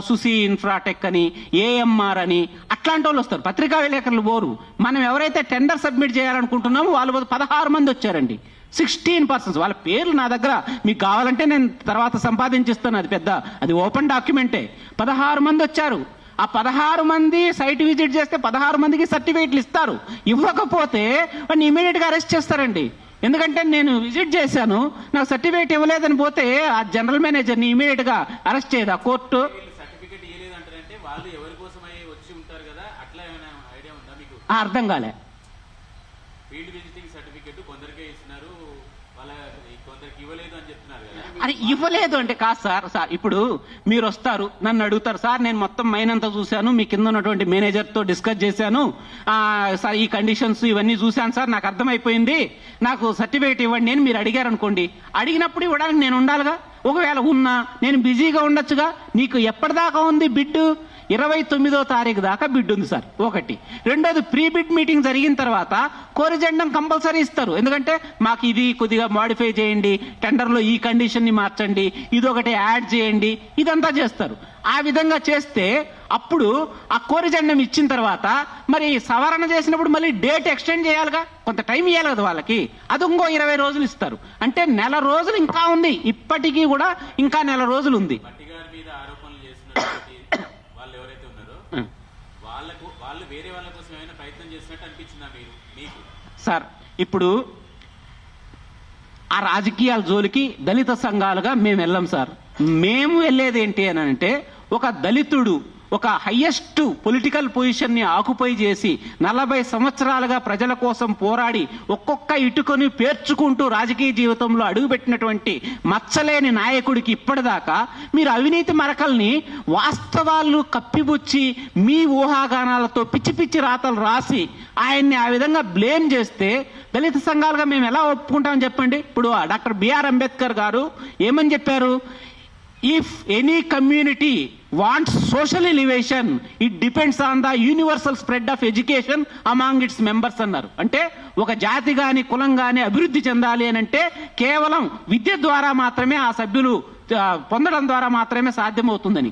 సుసి ఇన్ఫ్రాటెక్ అని, ఏఎంఆర్ అని, అట్లాంటి వాళ్ళు వస్తారు. పత్రికా విలేకరులు పోరు. మనం ఎవరైతే టెండర్ సబ్మిట్ చేయాలనుకుంటున్నామో వాళ్ళు 16 మంది వచ్చారండి. 16%. వాళ్ళ పేర్లు నా దగ్గర, మీకు కావాలంటే నేను తర్వాత సంపాదించిస్తాను, అది ఓపెన్ డాక్యుమెంటే. 16 మంది వచ్చారు. ఆ 16 మంది సైట్ విజిట్ చేస్తే 16 మందికి సర్టిఫికేట్లు ఇస్తారు. ఇవ్వకపోతే వాడిని ఇమీడియట్గా అరెస్ట్ చేస్తారండి. ఎందుకంటే నేను విజిట్ చేశాను, నాకు సర్టిఫికేట్ ఇవ్వలేదని పోతే ఆ జనరల్ మేనేజర్ని ఇమీడియట్గా అరెస్ట్ చేయదు ఆ కోర్టు. సర్టిఫికేట్ ఇవ్వలేదంటారంటే వాళ్ళు ఎవరి కోసమై వచ్చి ఉంటారు కదా, అట్లా ఏమైనా ఐడియా ఉందా మీకు? అర్థం కాలే. ఫీల్డ్ విజిటింగ్ సర్టిఫికేట్ కొందరికే ఇస్తున్నారు, వాళ్ళ కొందరికి ఇవ్వలేదు అని చెప్తున్నారు కదా. అది ఇవ్వలేదు అంటే కాదు సార్. ఇప్పుడు మీరు వస్తారు, నన్ను అడుగుతారు, సార్ నేను మొత్తం మైన్ అంతా చూశాను, మీ కింద ఉన్నటువంటి మేనేజర్తో డిస్కస్ చేశాను సార్, ఈ కండిషన్స్ ఇవన్నీ చూశాను సార్, నాకు అర్థమైపోయింది, నాకు సర్టిఫికేట్ ఇవ్వండి అని మీరు అడిగారు అనుకోండి. అడిగినప్పుడు ఇవ్వడానికి నేను ఉండాలిగా. ఒకవేళ ఉన్నా నేను బిజీగా ఉండొచ్చుగా. నీకు ఎప్పటిదాకా ఉంది బిడ్డు? 29వ తారీఖు దాకా బిడ్ ఉంది సార్, ఒకటి. రెండోది, ప్రీ బిడ్ మీటింగ్ జరిగిన తర్వాత కోరిజెండం కంపల్సరీ ఇస్తారు. ఎందుకంటే మాకు ఇది కొద్దిగా మాడిఫై చేయండి, టెండర్లో ఈ కండిషన్ని మార్చండి, ఇది ఒకటి యాడ్ చేయండి, ఇదంతా చేస్తారు. ఆ విధంగా చేస్తే అప్పుడు ఆ కోరిజెండం ఇచ్చిన తర్వాత మరి సవరణ చేసినప్పుడు మళ్ళీ డేట్ ఎక్స్టెండ్ చేయాలిగా, కొంత టైం ఇవ్వాలి కదా వాళ్ళకి. అది ఇంకో 20 రోజులు ఇస్తారు. అంటే నెల రోజులు ఇంకా ఉంది, ఇప్పటికీ కూడా ఇంకా నెల రోజులు ఉంది. వాళ్ళు వేరే వాళ్ళ కోసం ఏమైనా ప్రయత్నం చేసినట్టు అనిపించిందా మీకు? సార్, ఇప్పుడు ఆ రాజకీయాల జోలికి దళిత సంఘాలుగా మేము వెళ్ళాం సార్. మేము వెళ్ళేది ఏంటి అని అంటే, ఒక దళితుడు ఒక హైయెస్ట్ పొలిటికల్ పొజిషన్ని ఆక్యుపై చేసి 40 సంవత్సరాలుగా ప్రజల కోసం పోరాడి ఒక్కొక్క ఇటుకొని పేర్చుకుంటూ రాజకీయ జీవితంలో అడుగుపెట్టినటువంటి మచ్చలేని నాయకుడికి ఇప్పటిదాకా మీరు అవినీతి మరకల్ని వాస్తవాలు కప్పిబుచ్చి మీ ఊహాగానాలతో పిచ్చి పిచ్చి రాతలు రాసి ఆయన్ని ఆ విధంగా బ్లేమ్ చేస్తే దళిత సంఘాలుగా మేము ఎలా ఒప్పుకుంటామని చెప్పండి. ఇప్పుడు డాక్టర్ బిఆర్ అంబేద్కర్ గారు ఏమని చెప్పారు? If any community wants social elevation, it depends on the universal spread of education among its members అన్నారు. అంటే ఒక జాతి గాని కులం గాని అభివృద్ధి చెందాలి అని అంటే కేవలం విద్య ద్వారా మాత్రమే ఆ సభ్యులు పొందడం ద్వారా మాత్రమే సాధ్యమవుతుందని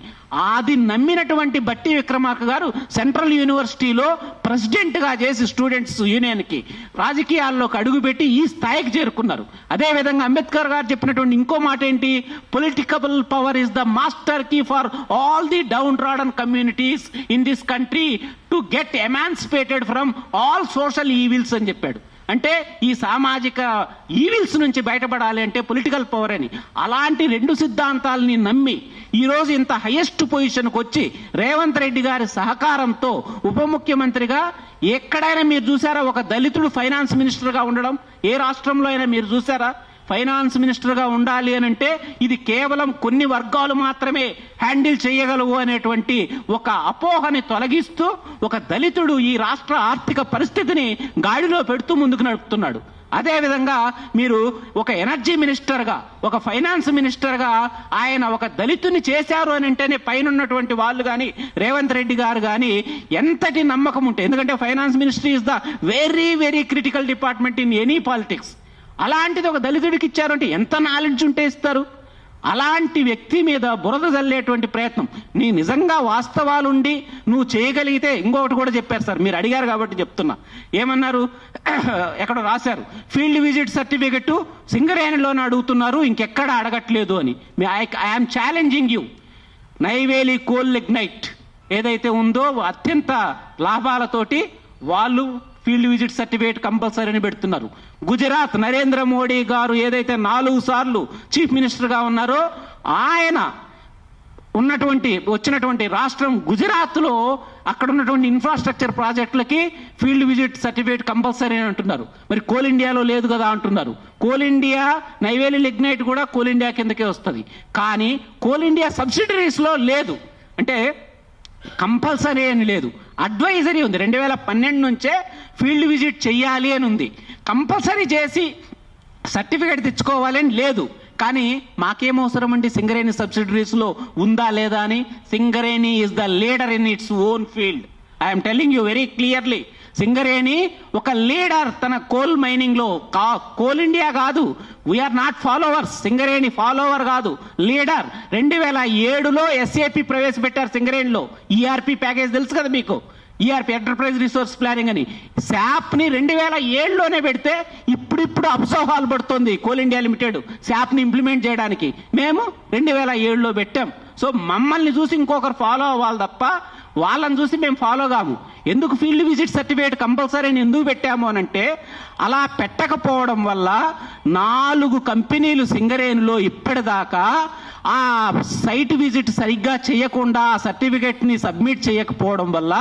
అది నమ్మినటువంటి బట్టి విక్రమార్క గారు సెంట్రల్ యూనివర్సిటీలో ప్రెసిడెంట్ గా చేసి స్టూడెంట్స్ యూనియన్ కి రాజకీయాల్లోకి అడుగుపెట్టి ఈ స్థాయికి చేరుకున్నారు. అదే విధంగా అంబేద్కర్ గారు చెప్పినటువంటి ఇంకో మాట ఏంటి? Political power is the master key for all the downtrodden communities in this country to get emancipated from all social evils అని చెప్పాడు. అంటే ఈ సామాజిక ఈవిల్స్ నుంచి బయటపడాలి అంటే పొలిటికల్ పవర్ అని. అలాంటి 2 సిద్ధాంతాలని నమ్మి ఈరోజు ఇంత హైయెస్ట్ పొజిషన్కి వచ్చి రేవంత్ రెడ్డి గారి సహకారంతో ఉప ముఖ్యమంత్రిగా ఎక్కడైనా మీరు చూసారా ఒక దళితుడు ఫైనాన్స్ మినిస్టర్గా ఉండడం? ఏ రాష్ట్రంలో అయినా మీరు చూసారా? ఫైనాన్స్ మినిస్టర్గా ఉండాలి అని అంటే ఇది కేవలం కొన్ని వర్గాలు మాత్రమే హ్యాండిల్ చేయగలవు అనేటువంటి ఒక అపోహని తొలగిస్తూ ఒక దళితుడు ఈ రాష్ట్ర ఆర్థిక పరిస్థితిని గాడిలో పెడుతూ ముందుకు నడుపుతున్నాడు. అదేవిధంగా మీరు ఒక ఎనర్జీ మినిస్టర్గా, ఒక ఫైనాన్స్ మినిస్టర్గా ఆయన ఒక దళితుని చేశారు అని అంటేనే పైన ఉన్నటువంటి వాళ్ళు కానీ రేవంత్ రెడ్డి గారు కానీ ఎంతటి నమ్మకం ఉంటే, ఎందుకంటే finance ministry is the very very critical department in any politics. అలాంటిది ఒక దళితుడికి ఇచ్చారంటే ఎంత నాలెడ్జ్ ఉంటే ఇస్తారు? అలాంటి వ్యక్తి మీద బురద జల్లేటువంటి ప్రయత్నం. నీ నిజంగా వాస్తవాలుండి నువ్వు చేయగలిగితే, ఇంకొకటి కూడా చెప్పారు సార్, మీరు అడిగారు కాబట్టి చెప్తున్నా. ఏమన్నారు, ఎక్కడ రాశారు, ఫీల్డ్ విజిట్ సర్టిఫికెట్ సింగరేణిలోనే అడుగుతున్నారు, ఇంకెక్కడ అడగట్లేదు అని. I'm challenging you. Neyveli coal lignite ఏదైతే ఉందో అత్యంత లాభాలతోటి వాళ్ళు ఫీల్డ్ విజిట్ సర్టిఫికేట్ కంపల్సరీ అని పెడుతున్నారు. గుజరాత్ నరేంద్ర మోడీ గారు ఏదైతే 4 సార్లు చీఫ్ మినిస్టర్గా ఉన్నారో ఆయన వచ్చినటువంటి రాష్ట్రం గుజరాత్లో అక్కడ ఉన్నటువంటి ఇన్ఫ్రాస్ట్రక్చర్ ప్రాజెక్టులకి ఫీల్డ్ విజిట్ సర్టిఫికేట్ కంపల్సరీ అని అంటున్నారు. మరి కోల్ ఇండియాలో లేదు కదా అంటున్నారు. కోల్ ఇండియా నైవేలి లిగ్నైట్ కూడా కోల్ ఇండియా కిందకే వస్తుంది, కానీ కోల్ ఇండియా సబ్సిడరీస్లో లేదు. అంటే కంపల్సరీ అని లేదు, అడ్వైజరీ ఉంది. 2012 నుంచే ఫీల్డ్ విజిట్ చెయ్యాలి అని ఉంది. కంపల్సరీ చేసి సర్టిఫికేట్ తెచ్చుకోవాలి అని లేదు. కానీ మాకేం అవసరం అండి సింగరేణి సబ్సిడరీస్లో ఉందా లేదా అని? Singareni is the leader in its own field. I'm telling you very clearly. Singareni ఒక లీడర్ తన కోల్ మైనింగ్ లో. కోల్ ఇండియా కాదు, we're not followers. Singareni follower కాదు, లీడర్. 2007లో ఎస్ఏపి ప్రవేశపెట్టారు సింగరేణిలో. ఈఆర్పి ప్యాకేజ్ తెలుసు కదా మీకు, ఈఆర్పి ఎంటర్ప్రైజ్ రిసోర్స్ ప్లానింగ్ అని. శాప్ని 2007లోనే పెడితే ఇప్పుడిప్పుడు అప్సోహాలు పడుతుంది కోల్ ఇండియా లిమిటెడ్ శాప్ని ఇంప్లిమెంట్ చేయడానికి. మేము 2007లో పెట్టాం. సో మమ్మల్ని చూసి ఇంకొకరు ఫాలో అవ్వాలి తప్ప వాళ్ళని చూసి మేము ఫాలో కాము. ఎందుకు ఫీల్డ్ విజిట్ సర్టిఫికేట్ కంపల్సరీ అని ఎందుకు పెట్టాము అని అంటే, అలా పెట్టకపోవడం వల్ల 4 కంపెనీలు సింగరేణిలో ఇప్పటిదాకా ఆ సైట్ విజిట్ సరిగ్గా చేయకుండా ఆ సర్టిఫికేట్ని సబ్మిట్ చేయకపోవడం వల్ల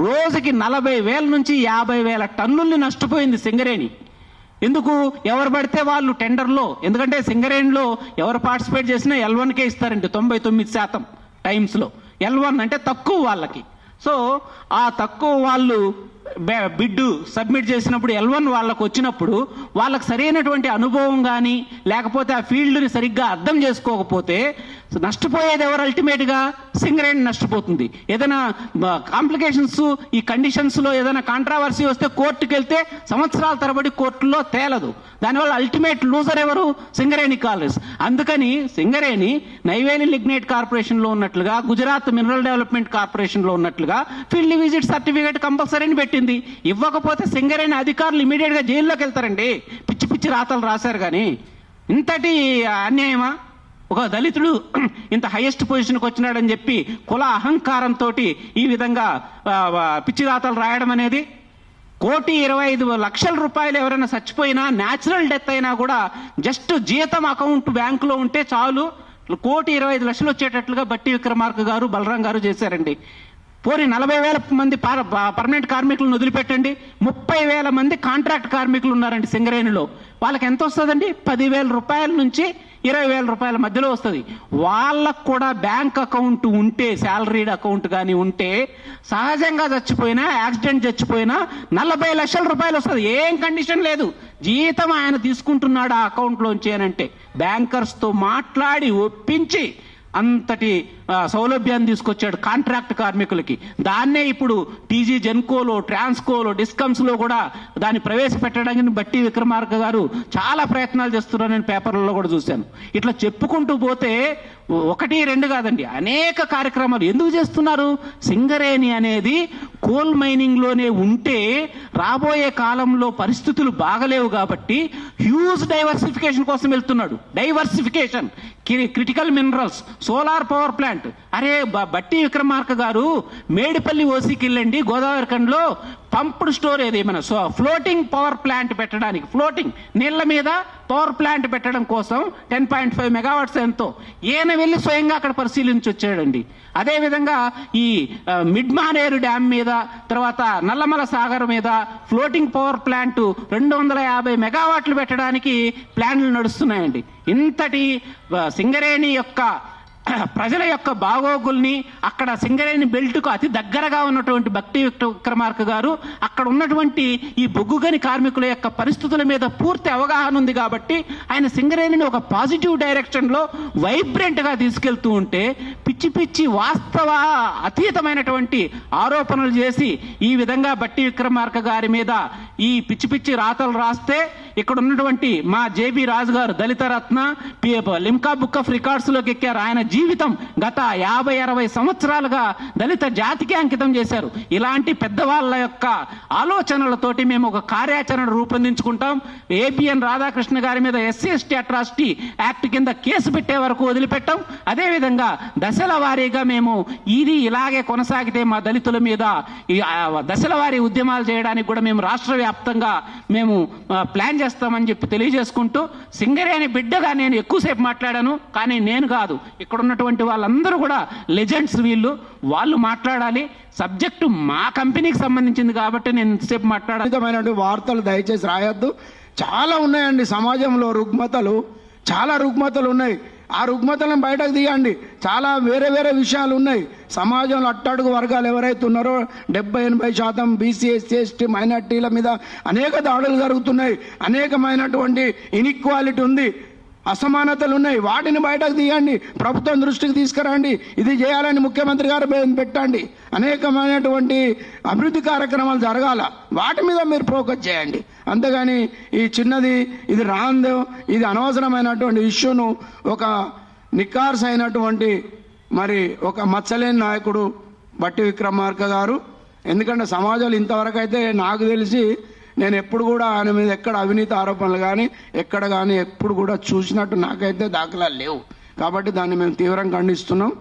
రోజుకి 40,000 నుంచి 50,000 టన్నుల్ని నష్టపోయింది సింగరేణి. ఎందుకు? ఎవరు పడితే వాళ్ళు టెండర్లో. ఎందుకంటే సింగరేణిలో ఎవరు పార్టిసిపేట్ చేసినా L1కే ఇస్తారండి 99% టైమ్స్లో. L1 అంటే తక్కువ వాళ్ళకి. సో ఆ తక్కువ వాళ్ళు బిడ్డు సబ్మిట్ చేసినప్పుడు L1 వాళ్ళకు వచ్చినప్పుడు వాళ్ళకి సరైనటువంటి అనుభవం కానీ లేకపోతే ఆ ఫీల్డ్ని సరిగ్గా అర్థం చేసుకోకపోతే నష్టపోయేది ఎవరు? అల్టిమేట్గా సింగరేణి నష్టపోతుంది. ఏదైనా కాంప్లికేషన్స్ ఈ కండిషన్స్లో ఏదైనా కాంట్రావర్సీ వస్తే కోర్టుకు వెళ్తే సంవత్సరాల తరబడి కోర్టులో తేలదు. దానివల్ల అల్టిమేట్ లూజర్ ఎవరు? సింగరేణి కాలర్స్. అందుకని సింగరేణి నైవేలి లిగ్నైట్ కార్పొరేషన్లో ఉన్నట్లుగా, గుజరాత్ మినరల్ డెవలప్మెంట్ కార్పొరేషన్లో ఉన్నట్లుగా ఫీల్డ్ విజిట్ సర్టిఫికేట్ కంపల్సరీని పెట్టింది. ఇవ్వకపోతే సింగరేణి అధికారులు ఇమీడియట్గా జైల్లోకి వెళ్తారండి. పిచ్చి పిచ్చి రాతలు రాశారు. కానీ ఇంతటి అన్యాయమా? ఒక దళితుడు ఇంత హైయెస్ట్ పొజిషన్కి వచ్చినాడని చెప్పి కుల అహంకారంతో ఈ విధంగా పిచ్చి రాతలు రాయడం అనేది. 1,25,00,000 రూపాయలు ఎవరైనా చచ్చిపోయినా, న్యాచురల్ డెత్ అయినా కూడా జస్ట్ జీతం అకౌంట్ బ్యాంకులో ఉంటే చాలు 1,25,00,000 వచ్చేటట్లుగా బట్టి విక్రమార్క గారు, బలరాం గారు చేశారండి. పోనీ 40,000 మంది పర్మనెంట్ కార్మికులను వదిలిపెట్టండి, 30,000 మంది కాంట్రాక్ట్ కార్మికులు ఉన్నారండి సింగరేణిలో. వాళ్ళకి ఎంత వస్తుందండి? 10,000 రూపాయల నుంచి 20,000 రూపాయల మధ్యలో వస్తుంది. వాళ్ళకు కూడా బ్యాంక్ అకౌంట్ ఉంటే, శాలరీడ్ అకౌంట్ కానీ ఉంటే, సహజంగా చచ్చిపోయినా, యాక్సిడెంట్ చచ్చిపోయినా 40 లక్షల రూపాయలు వస్తుంది. ఏం కండిషన్ లేదు, జీతం ఆయన తీసుకుంటున్నాడు ఆ అకౌంట్లోంచి అని అంటే బ్యాంకర్స్తో మాట్లాడి ఒప్పించి అంతటి సౌలభ్యాన్ని తీసుకొచ్చాడు కాంట్రాక్ట్ కార్మికులకి. దాన్నే ఇప్పుడు టీజీ జెన్కోలో, ట్రాన్స్కోలో, డిస్కమ్స్లో కూడా దాన్ని ప్రవేశపెట్టడానికి బట్టి విక్రమార్క గారు చాలా ప్రయత్నాలు చేస్తున్నారు. నేను పేపర్లలో కూడా చూశాను. ఇట్లా చెప్పుకుంటూ పోతే 1, 2 కాదండి, అనేక కార్యక్రమాలు ఎందుకు చేస్తున్నారు? సింగరేణి అనేది కోల్ మైనింగ్లోనే ఉంటే రాబోయే కాలంలో పరిస్థితులు బాగలేవు కాబట్టి హ్యూజ్ డైవర్సిఫికేషన్ కోసం వెళ్తున్నాడు. Diversification, critical minerals, solar power plant, plant. అరే బట్టి విక్రమార్క గారు మేడిపల్లి ఓసీకి వెళ్ళండి, గోదావరి ఖండ్లో పంప్డ్ స్టోరేజ్ మన ఫ్లోటింగ్ పవర్ ప్లాంట్ పెట్టడానికి, ఫ్లోటింగ్ నీళ్ల మీద పవర్ ప్లాంట్ పెట్టడం కోసం 10.5 మెగావాట్స్ ఎంతో ఈయన వెళ్ళి స్వయంగా అక్కడ పరిశీలించి వచ్చాడండి. అదేవిధంగా ఈ మిడ్ మానేరు డ్యామ్ మీద, తర్వాత నల్లమల సాగర్ మీద ఫ్లోటింగ్ పవర్ ప్లాంట్ 250 మెగావాట్లు పెట్టడానికి ప్లాన్లు నడుస్తున్నాయండి. ఇంతటి సింగరేణి యొక్క ప్రజల యొక్క బాగోగుల్ని, అక్కడ సింగరేణి బెల్ట్కు అతి దగ్గరగా ఉన్నటువంటి భక్తి విక్రమార్క గారు అక్కడ ఉన్నటువంటి ఈ బొగ్గుగని కార్మికుల యొక్క పరిస్థితుల మీద పూర్తి అవగాహన ఉంది కాబట్టి ఆయన సింగరేణిని ఒక పాజిటివ్ డైరెక్షన్లో వైబ్రెంట్గా తీసుకెళ్తూ ఉంటే పిచ్చి పిచ్చి వాస్తవ అతీతమైనటువంటి ఆరోపణలు చేసి ఈ విధంగా భట్టి విక్రమార్క గారి మీద ఈ పిచ్చి పిచ్చి రాతలు రాస్తే ఇక్కడ ఉన్నటువంటి మా జేబీ రాజు గారు దళిత రత్న లిమ్కా బుక్ ఆఫ్ రికార్డ్స్లోకి ఎక్కారు. ఆయన జీవితం గత 50-60 సంవత్సరాలుగా దళిత జాతికి అంకితం చేశారు. ఇలాంటి పెద్దవాళ్ళ యొక్క ఆలోచనలతోటి మేము ఒక కార్యాచరణ రూపొందించుకుంటాం. ఏపీఎన్ రాధాకృష్ణ గారి మీద SC/ST అట్రాసిటీ యాక్ట్ కింద కేసు పెట్టే వరకు వదిలిపెట్టాం. అదేవిధంగా దశల వారీగా మేము ఇది ఇలాగే కొనసాగితే మా దళితుల మీద దశల వారీ ఉద్యమాలు చేయడానికి కూడా మేము రాష్ట్ర వ్యాప్తంగా మేము ప్లాన్ చేస్తామని చెప్పి తెలియజేసుకుంటూ, సింగరేణి బిడ్డగా నేను ఎక్కువసేపు మాట్లాడాను, కానీ నేను కాదు, ఇక్కడ ఉన్నటువంటి వాళ్ళందరూ కూడా లెజెండ్స్, వాళ్ళు మాట్లాడాలి. సబ్జెక్టు మా కంపెనీకి సంబంధించింది కాబట్టి నేను ఇంతసేపు మాట్లాడాలి. వార్తలు దయచేసి రాయొద్దు. చాలా ఉన్నాయండి సమాజంలో రుగ్మతలు, చాలా రుగ్మతలు ఉన్నాయి. ఆ రుగ్మతలను బయటకు తీయండి. చాలా వేరే వేరే విషయాలు ఉన్నాయి. సమాజంలో అట్టడుగు వర్గాలు ఎవరైతే ఉన్నారో 70-80% బీసీ, SC, ST మైనార్టీల మీద అనేక దాడులు జరుగుతున్నాయి. అనేకమైనటువంటి ఇన్ఈక్వాలిటీ ఉంది, అసమానతలు ఉన్నాయి. వాటిని బయటకు తీయండి, ప్రభుత్వం దృష్టికి తీసుకురండి. ఇది చేయాలని ముఖ్యమంత్రి గారు పెట్టండి. అనేకమైనటువంటి అభివృద్ధి కార్యక్రమాలు జరగాల, వాటి మీద మీరు ఫోకస్ చేయండి. అంతేగాని ఈ చిన్నది ఇది రాందో ఇది అనవసరమైనటువంటి ఇష్యూను ఒక నికార్స్ అయినటువంటి మరి ఒక మచ్చలేని నాయకుడు భట్టి విక్రమార్క గారు, ఎందుకంటే సమాజంలో ఇంతవరకు అయితే నాకు తెలిసి నేను ఎప్పుడు కూడా ఆయన మీద ఎక్కడ అవినీతి ఆరోపణలు కానీ ఎక్కడ కానీ ఎప్పుడు కూడా చూసినట్టు నాకైతే దాఖలాలు లేవు. కాబట్టి దాన్ని మేము తీవ్రంగా ఖండిస్తున్నాం.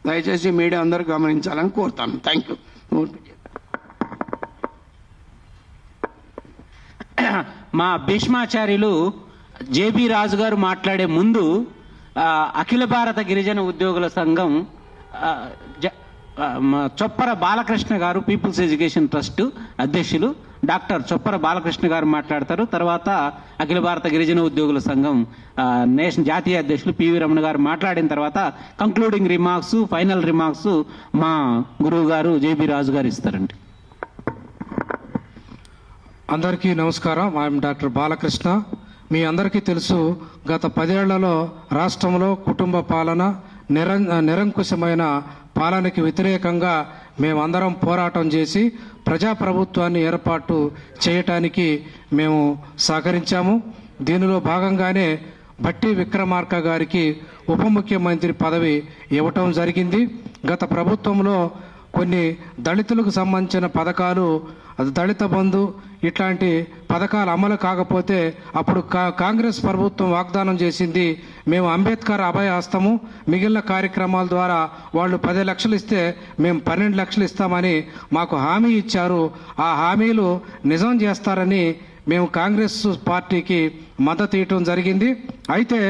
దయచేసి మీడియా అందరూ గమనించాలని కోరుతాను. Thank you. మా భీష్మాచార్యులు జేబీ రాజు గారు మాట్లాడే ముందు అఖిల భారత గిరిజన ఉద్యోగుల సంఘం చొప్పర బాలకృష్ణ గారు, పీపుల్స్ ఎడ్యుకేషన్ ట్రస్ట్ అధ్యక్షులు డాక్టర్ చొప్పర బాలకృష్ణ గారు మాట్లాడతారు. తర్వాత అఖిల భారత గిరిజన ఉద్యోగుల సంఘం జాతీయ అధ్యక్షులు పివి రమణ గారు మాట్లాడిన తర్వాత కంక్లూడింగ్ రిమార్క్స్, ఫైనల్ రిమార్క్స్ మా గురువు గారు జేబీ రాజు గారు ఇస్తారండి. అందరికీ నమస్కారం. I'm doctor Balakrishna. మీ అందరికీ తెలుసు, గత 10 ఏళ్లలో రాష్ట్రంలో కుటుంబ పాలన, నిరంకుశమైన పాలనకి వ్యతిరేకంగా మేమందరం పోరాటం చేసి ప్రజాప్రభుత్వాన్ని ఏర్పాటు చేయటానికి మేము సహకరించాము. దీనిలో భాగంగానే భట్టి విక్రమార్క గారికి ఉప ముఖ్యమంత్రి పదవి ఇవ్వటం జరిగింది. గత ప్రభుత్వంలో కొన్ని దళితులకు సంబంధించిన పథకాలు, దళిత బంధు ఇట్లాంటి పథకాలు అమలు కాకపోతే అప్పుడు కాంగ్రెస్ ప్రభుత్వం వాగ్దానం చేసింది, మేము అంబేద్కర్ అభయ హస్తము, మిగిలిన కార్యక్రమాల ద్వారా వాళ్ళు 10 లక్షలు ఇస్తే మేము 12 లక్షలు ఇస్తామని మాకు హామీ ఇచ్చారు. ఆ హామీలు నిజం చేస్తారని మేము కాంగ్రెస్ పార్టీకి మద్దతు ఇవ్వటం జరిగింది. అయితే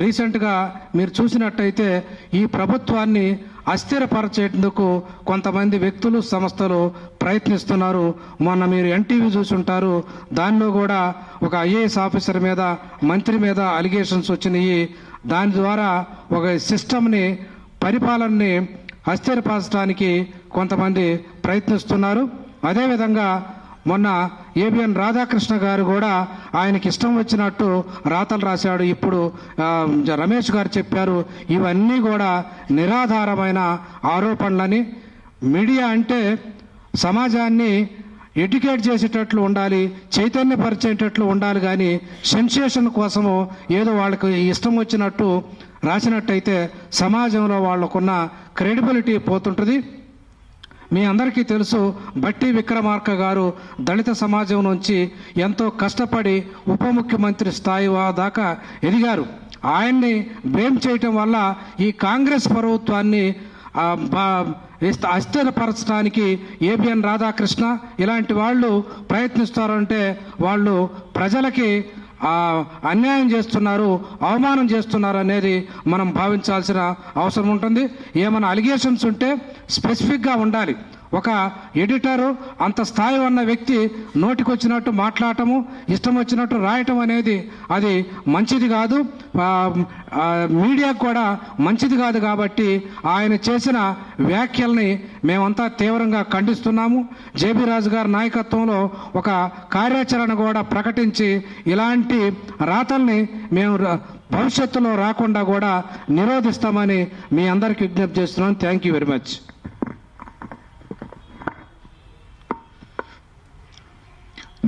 రీసెంట్గా మీరు చూసినట్టయితే ఈ ప్రభుత్వాన్ని అస్థిరపరచేందుకు కొంతమంది వ్యక్తులు, సంస్థలు ప్రయత్నిస్తున్నారు. మొన్న మీరు ఎన్టీవీ చూసుంటారు, దానిలో కూడా ఒక IAS ఆఫీసర్ మీద, మంత్రి మీద అలిగేషన్స్ వచ్చినాయి. దాని ద్వారా ఒక సిస్టమ్ని, పరిపాలనని అస్థిరపరచడానికి కొంతమంది ప్రయత్నిస్తున్నారు. అదేవిధంగా మొన్న ఏబిఎన్ రాధాకృష్ణ గారు కూడా ఆయనకి ఇష్టం వచ్చినట్టు రాతలు రాశాడు. ఇప్పుడు రమేష్ గారు చెప్పారు, ఇవన్నీ కూడా నిరాధారమైన ఆరోపణలని. మీడియా అంటే సమాజాన్ని ఎడ్యుకేట్ చేసేటట్లు ఉండాలి, చైతన్యపరిచేటట్లు ఉండాలి, కానీ సెన్సేషన్ కోసము ఏదో వాళ్ళకి ఇష్టం వచ్చినట్టు రాసినట్టయితే సమాజంలో వాళ్ళకున్న క్రెడిబిలిటీ పోతుంటుంది. మీ అందరికీ తెలుసు, భట్టి విక్రమార్క గారు దళిత సమాజం నుంచి ఎంతో కష్టపడి ఉప ముఖ్యమంత్రి స్థాయి దాకా ఎదిగారు. ఆయన్ని బ్లేమ్ చేయటం వల్ల ఈ కాంగ్రెస్ ప్రభుత్వాన్ని అస్థిరపరచడానికి ఏబిఎన్ రాధాకృష్ణ ఇలాంటి వాళ్ళు ప్రయత్నిస్తారంటే వాళ్ళు ప్రజలకి అన్యాయం చేస్తున్నారు, అవమానం చేస్తున్నారు అనేది మనం భావించాల్సిన అవసరం ఉంటుంది. ఏమైనా అలిగేషన్స్ ఉంటే స్పెసిఫిక్గా ఉండాలి. ఒక ఎడిటరు అంత స్థాయి ఉన్న వ్యక్తి నోటికొచ్చినట్టు మాట్లాడటము, ఇష్టం వచ్చినట్టు రాయటం అనేది అది మంచిది కాదు, మీడియాకు కూడా మంచిది కాదు. కాబట్టి ఆయన చేసిన వ్యాఖ్యల్ని మేమంతా తీవ్రంగా ఖండిస్తున్నాము. జేబీ రాజు గారి నాయకత్వంలో ఒక కార్యాచరణ కూడా ప్రకటించి ఇలాంటి రాతల్ని మేము భవిష్యత్తులో రాకుండా కూడా నిరోధిస్తామని మీ అందరికీ విజ్ఞప్తి చేస్తున్నాను. Thank you very much.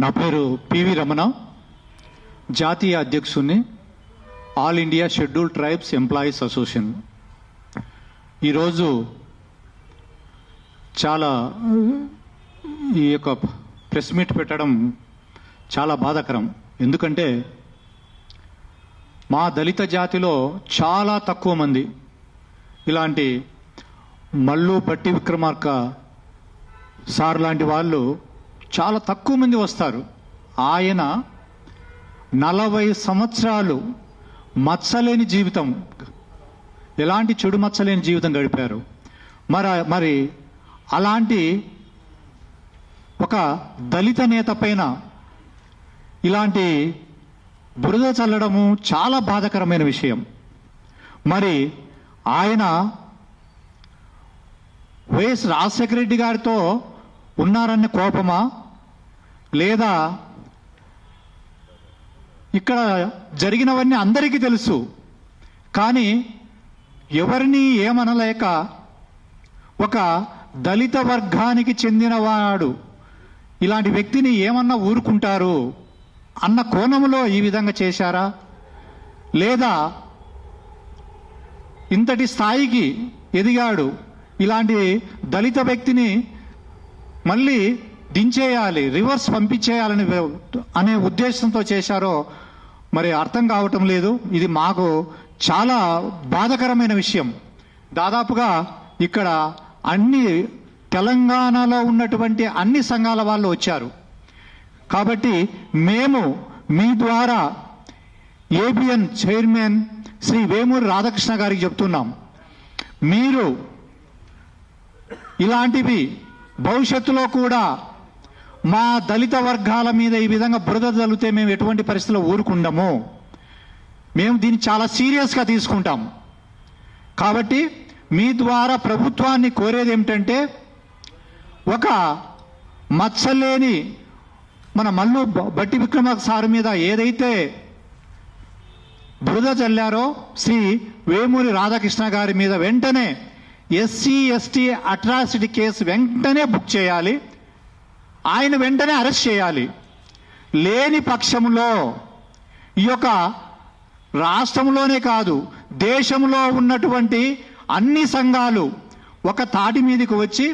నా పేరు పివి రమణ, జాతీయ అధ్యక్షుడిని, all India scheduled tribes employees association. ఈరోజు చాలా ఈ యొక్క ప్రెస్ మీట్ పెట్టడం చాలా బాధాకరం. ఎందుకంటే మా దళిత జాతిలో చాలా తక్కువ మంది ఇలాంటి మల్లు బట్టి విక్రమార్క సార్ లాంటి వాళ్ళు చాలా తక్కువ మంది వస్తారు. ఆయన 40 సంవత్సరాలు మచ్చలేని జీవితం, ఎలాంటి చెడు మచ్చలేని జీవితం గడిపారు. మరి అలాంటి ఒక దళిత నేత పైన ఇలాంటి బురద చల్లడము చాలా బాధాకరమైన విషయం. మరి ఆయన వైఎస్ రాజశేఖర రెడ్డి గారితో ఉన్నారన్న కోపమా, లేదా ఇక్కడ జరిగినవన్నీ అందరికీ తెలుసు, కానీ ఎవరిని ఏమనలేక ఒక దళిత వర్గానికి చెందినవాడు ఇలాంటి వ్యక్తిని ఏమన్నా ఊరుకుంటారు అన్న కోణంలో ఈ విధంగా చేశారా, లేదా ఇంతటి స్థాయికి ఎదిగాడు ఇలాంటి దళిత వ్యక్తిని మళ్ళీ దించేయాలి, రివర్స్ పంపించేయాలని అనే ఉద్దేశంతో చేశారో మరి అర్థం కావటం లేదు. ఇది మాకు చాలా బాధాకరమైన విషయం. దాదాపుగా ఇక్కడ అన్ని తెలంగాణలో ఉన్నటువంటి అన్ని సంఘాల వాళ్ళు వచ్చారు. కాబట్టి మేము మీ ద్వారా ఏబిఎన్ చైర్మన్ శ్రీ వేమూరి రాధాకృష్ణ గారికి చెప్తున్నాం, మీరు ఇలాంటివి భవిష్యత్తులో కూడా మా దళిత వర్గాల మీద ఈ విధంగా బురద జల్లితే మేము ఎటువంటి పరిస్థితుల్లో ఊరుకుండము. మేము దీన్ని చాలా సీరియస్గా తీసుకుంటాం. కాబట్టి మీ ద్వారా ప్రభుత్వాన్ని కోరేది ఏమిటంటే, ఒక మచ్చలేని మన మల్లు బట్టి విక్రమార్క సారు మీద ఏదైతే బురద చల్లారో శ్రీ వేమూరి రాధాకృష్ణ గారి మీద వెంటనే ఎస్సీ ఎస్టీ అట్రాసిటీ కేసు వెంటనే బుక్ చేయాలి, ఆయన వెంటనే అరెస్ట్ చేయాలి. లేని పక్షంలో ఈ యొక్క రాష్ట్రంలోనే కాదు దేశంలో ఉన్నటువంటి అన్ని సంఘాలు ఒక తాటి మీదకి వచ్చి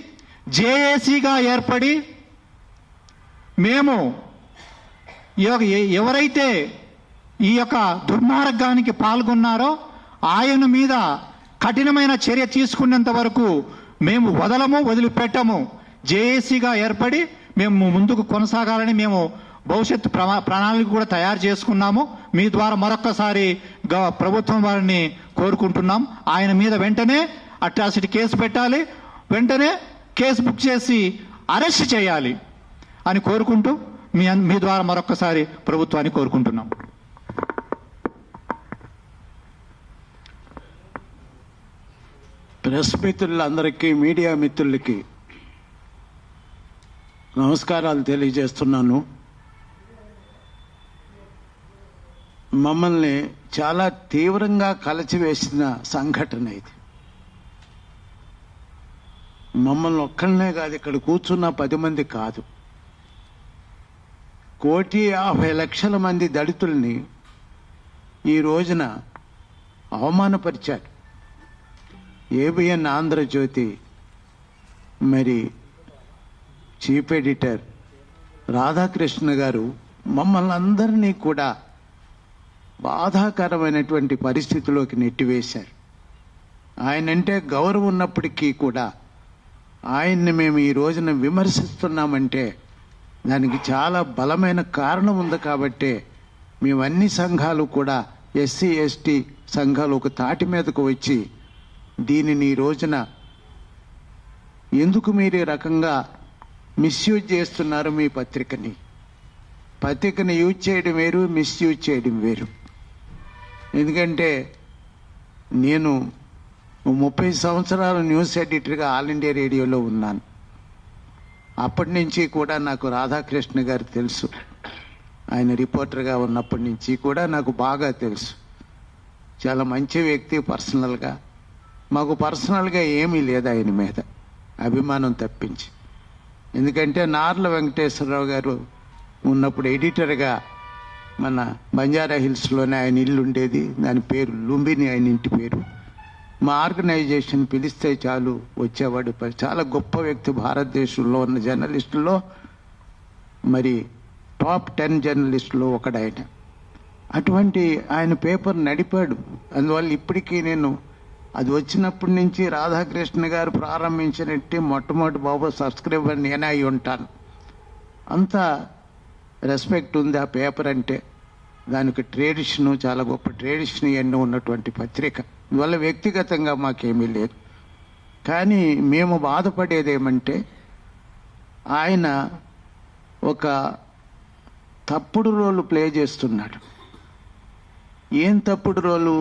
జేఏసీగా ఏర్పడి మేము ఎవరైతే ఈ యొక్క దుర్మార్గానికి పాల్గొన్నారో ఆయన మీద కఠినమైన చర్య తీసుకునేంత వరకు మేము వదిలిపెట్టము. జేఏసీగా ఏర్పడి మేము ముందుకు కొనసాగాలని మేము భవిష్యత్తు ప్రణాళిక కూడా తయారు చేసుకున్నాము. మీ ద్వారా మరొక్కసారి ప్రభుత్వం వారిని కోరుకుంటున్నాం, ఆయన మీద వెంటనే అట్రాసిటీ కేసు పెట్టాలి, వెంటనే కేసు బుక్ చేసి అరెస్ట్ చేయాలి అని కోరుకుంటూ మీ ద్వారా మరొక్కసారి ప్రభుత్వాన్ని కోరుకుంటున్నాం. ప్రెస్ మిత్రులందరికీ, మీడియా మిత్రులకి నమస్కారాలు తెలియజేస్తున్నాను. మమ్మల్ని చాలా తీవ్రంగా కలచివేసిన సంఘటన ఇది. మమ్మల్ని ఒక్కళ్ళనే కాదు, ఇక్కడ కూర్చున్న 10 మంది కాదు, 1,50,00,000 మంది దళితుల్ని ఈ రోజున అవమానపరిచారు. ఏబిఎన్ ఆంధ్రజ్యోతి మరి చీఫ్ ఎడిటర్ రాధాకృష్ణ గారు మమ్మల్ని అందరినీ కూడా బాధాకరమైనటువంటి పరిస్థితిలోకి నెట్టివేశారు. ఆయనంటే గౌరవం ఉన్నప్పటికీ కూడా ఆయన్ని మేము ఈ రోజున విమర్శిస్తున్నామంటే దానికి చాలా బలమైన కారణం ఉంది. కాబట్టే మేము అన్ని సంఘాలు కూడా ఎస్సీ ఎస్టీ సంఘాలు ఒక తాటి మీదకు వచ్చి దీనిని ఈ రోజున ఎందుకు మీరు ఈ రకంగా మిస్యూజ్ చేస్తున్నారు, మీ పత్రికని యూజ్ చేయడం వేరు, మిస్యూజ్ చేయడం వేరు. ఎందుకంటే నేను 30 సంవత్సరాలు న్యూస్ ఎడిటర్గా ఆల్ ఇండియా రేడియోలో ఉన్నాను. అప్పటి నుంచి కూడా నాకు రాధాకృష్ణ గారు తెలుసు. ఆయన రిపోర్టర్గా ఉన్నప్పటి నుంచి కూడా నాకు బాగా తెలుసు. చాలా మంచి వ్యక్తి. పర్సనల్గా మాకు పర్సనల్గా ఏమీ లేదు ఆయన మీద అభిమానం తప్పించి. ఎందుకంటే నార్ల వెంకటేశ్వరరావు గారు ఉన్నప్పుడు ఎడిటర్గా మన బంజారా హిల్స్లోనే ఆయన ఇల్లు ఉండేది. దాని పేరు లుంబిని, ఆయన ఇంటి పేరు. మా ఆర్గనైజేషన్ పిలిస్తే చాలు వచ్చేవాడు. చాలా గొప్ప వ్యక్తి. భారతదేశంలో ఉన్న జర్నలిస్టుల్లో మరి టాప్ 10 జర్నలిస్టులో ఒకడాయన. అటువంటి ఆయన పేపర్ నడిపాడు. అందువల్ల ఇప్పటికీ నేను అది వచ్చినప్పటి నుంచి రాధాకృష్ణ గారు ప్రారంభించినట్టే మొట్టమొదటి బాబు సబ్స్క్రైబర్ నేనే అయి ఉంటాను. అంత రెస్పెక్ట్ ఉంది ఆ పేపర్ అంటే. దానికి ట్రెడిషను, చాలా గొప్ప ట్రెడిషన్ ఇవన్నీ ఉన్నటువంటి పత్రిక. అందువల్ల వ్యక్తిగతంగా మాకేమీ లేదు. కానీ మేము బాధపడేది ఏమంటే ఆయన ఒక తప్పుడు రోలు ప్లే చేస్తున్నాడు. ఏం తప్పుడు రోలు?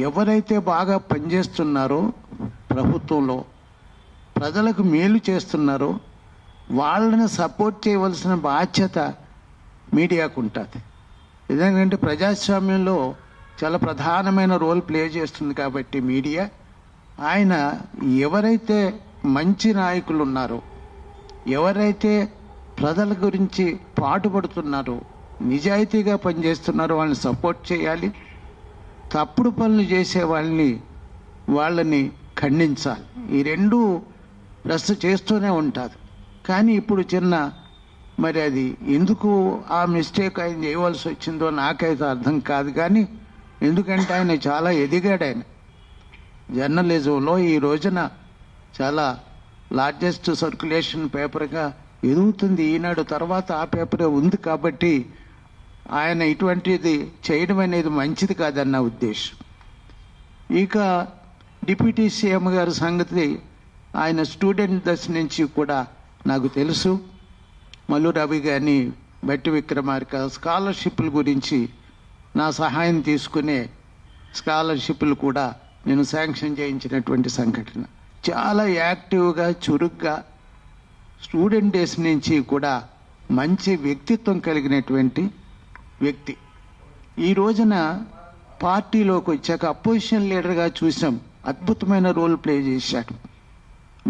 ఎవరైతే బాగా పనిచేస్తున్నారో ప్రభుత్వంలో, ప్రజలకు మేలు చేస్తున్నారో వాళ్ళని సపోర్ట్ చేయవలసిన బాధ్యత మీడియాకు ఉంటుంది. ఎందుకంటే ప్రజాస్వామ్యంలో చాలా ప్రధానమైన రోల్ ప్లే చేస్తుంది కాబట్టి మీడియా. ఆయన ఎవరైతే మంచి నాయకులు ఉన్నారో, ఎవరైతే ప్రజల గురించి పాటుపడుతున్నారో, నిజాయితీగా పనిచేస్తున్నారో వాళ్ళని సపోర్ట్ చేయాలి. తప్పుడు పనులు చేసే వాళ్ళని ఖండించాలి. ఈ రెండు ప్రెస్ చేస్తూనే ఉంటారు. కానీ ఇప్పుడు మరి అది ఎందుకు ఆ మిస్టేక్ ఆయన చేయవలసి వచ్చిందో నాకైతే అర్థం కాదు. కానీ ఎందుకంటే ఆయన చాలా ఎదిగాడు. ఆయన జర్నలిజంలో ఈ రోజున చాలా లార్జెస్ట్ సర్క్యులేషన్ పేపర్గా ఎదుగుతుంది. ఈనాడు తర్వాత ఆ పేపరే ఉంది. కాబట్టి ఆయన ఇటువంటిది చేయడం అనేది మంచిది కాదన్న ఉద్దేశం. ఇక డిప్యూటీ సీఎం గారి సంగతి, ఆయన స్టూడెంట్ దశ నుంచి కూడా నాకు తెలుసు. మల్లు రవి గారిని, బట్టి విక్రమార్క స్కాలర్షిప్ల గురించి నా సహాయం తీసుకునే స్కాలర్షిప్లు కూడా నేను శాంక్షన్ చేయించినటువంటి సంఘటన. చాలా యాక్టివ్గా, చురుగ్గా స్టూడెంట్ డేస్ నుంచి కూడా మంచి వ్యక్తిత్వం కలిగినటువంటి వ్యక్తి. ఈ రోజున పార్టీలోకి వచ్చాక అపోజిషన్ లీడర్గా చూసాం. అద్భుతమైన రోల్ ప్లే చేశాడు.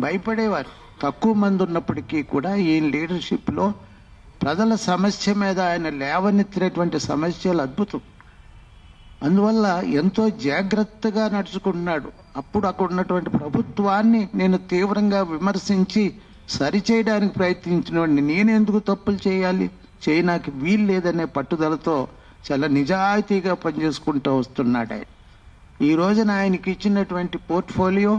భయపడేవారు తక్కువ మంది ఉన్నప్పటికీ కూడా ఈ లీడర్షిప్లో ప్రజల సమస్య మీద ఆయన లేవనెత్తినటువంటి సమస్యలు అద్భుతం. అందువల్ల ఎంతో జాగ్రత్తగా నడుచుకుంటున్నాడు. అప్పుడు అక్కడ ఉన్నటువంటి ప్రభుత్వాన్ని నేను తీవ్రంగా విమర్శించి సరిచేయడానికి ప్రయత్నించినవాడిని. నేనెందుకు తప్పులు చేయాలి, చేయడానికి వీలు లేదనే పట్టుదలతో చాలా నిజాయితీగా పనిచేసుకుంటూ వస్తున్నాడు ఆయన. ఈ రోజున ఆయనకి ఇచ్చినటువంటి పోర్ట్ఫోలియో,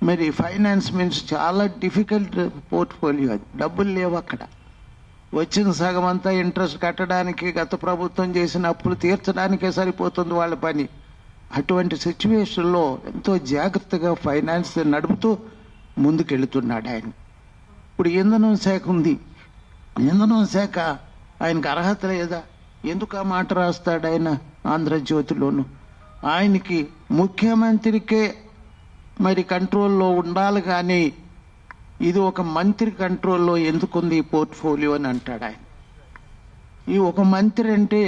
మరి ఫైనాన్స్ మీన్స్ చాలా డిఫికల్ట్ పోర్ట్ఫోలియో. అది డబ్బులు లేవు అక్కడ. వచ్చిన సగం అంతా ఇంట్రెస్ట్ కట్టడానికి, గత ప్రభుత్వం చేసిన అప్పులు తీర్చడానికే సరిపోతుంది వాళ్ళ పని. అటువంటి సిచ్యువేషన్లో ఎంతో జాగ్రత్తగా ఫైనాన్స్ నడుపుతూ ముందుకెళ్తున్నాడు ఆయన. ఇప్పుడు ఇంధనం శాఖ ఉంది. ఇంధనం శాఖ ఆయనకు అర్హత లేదా? ఎందుకు ఆ మాట రాస్తాడు ఆయన ఆంధ్రజ్యోతిలోను? ఆయనకి ముఖ్యమంత్రికే మరి కంట్రోల్లో ఉండాలి, కానీ ఇది ఒక మంత్రి కంట్రోల్లో ఎందుకుంది ఈ పోర్ట్ఫోలియో అని అంటాడు ఆయన. ఈ ఒక మంత్రి అంటే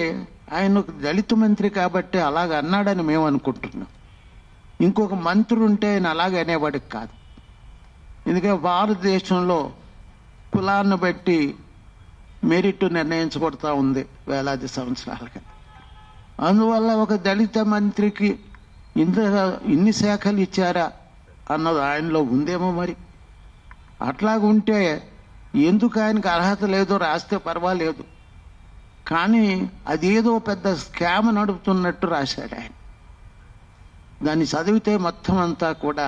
ఆయన ఒక దళిత మంత్రి కాబట్టి అలాగ అన్నాడని మేము అనుకుంటున్నాం. ఇంకొక మంత్రి ఉంటే ఆయన అలాగ అనేవాడికి కాదు. ఎందుకంటే భారతదేశంలో కులాన్ని బట్టి మెరిట్ నిర్ణయించబడుతూ ఉంది వేలాది సంవత్సరాలుగా. అందువల్ల ఒక దళిత మంత్రికి ఇన్ని శాఖలు ఇచ్చారా అన్నది ఆయనలో ఉందేమో. మరి అట్లాగుంటే ఎందుకు ఆయనకు అర్హత లేదో రాస్తే పర్వాలేదు, కానీ అదేదో పెద్ద స్కామ్ నడుపుతున్నట్టు రాశాడు ఆయన. దాన్ని చదివితే మొత్తం అంతా కూడా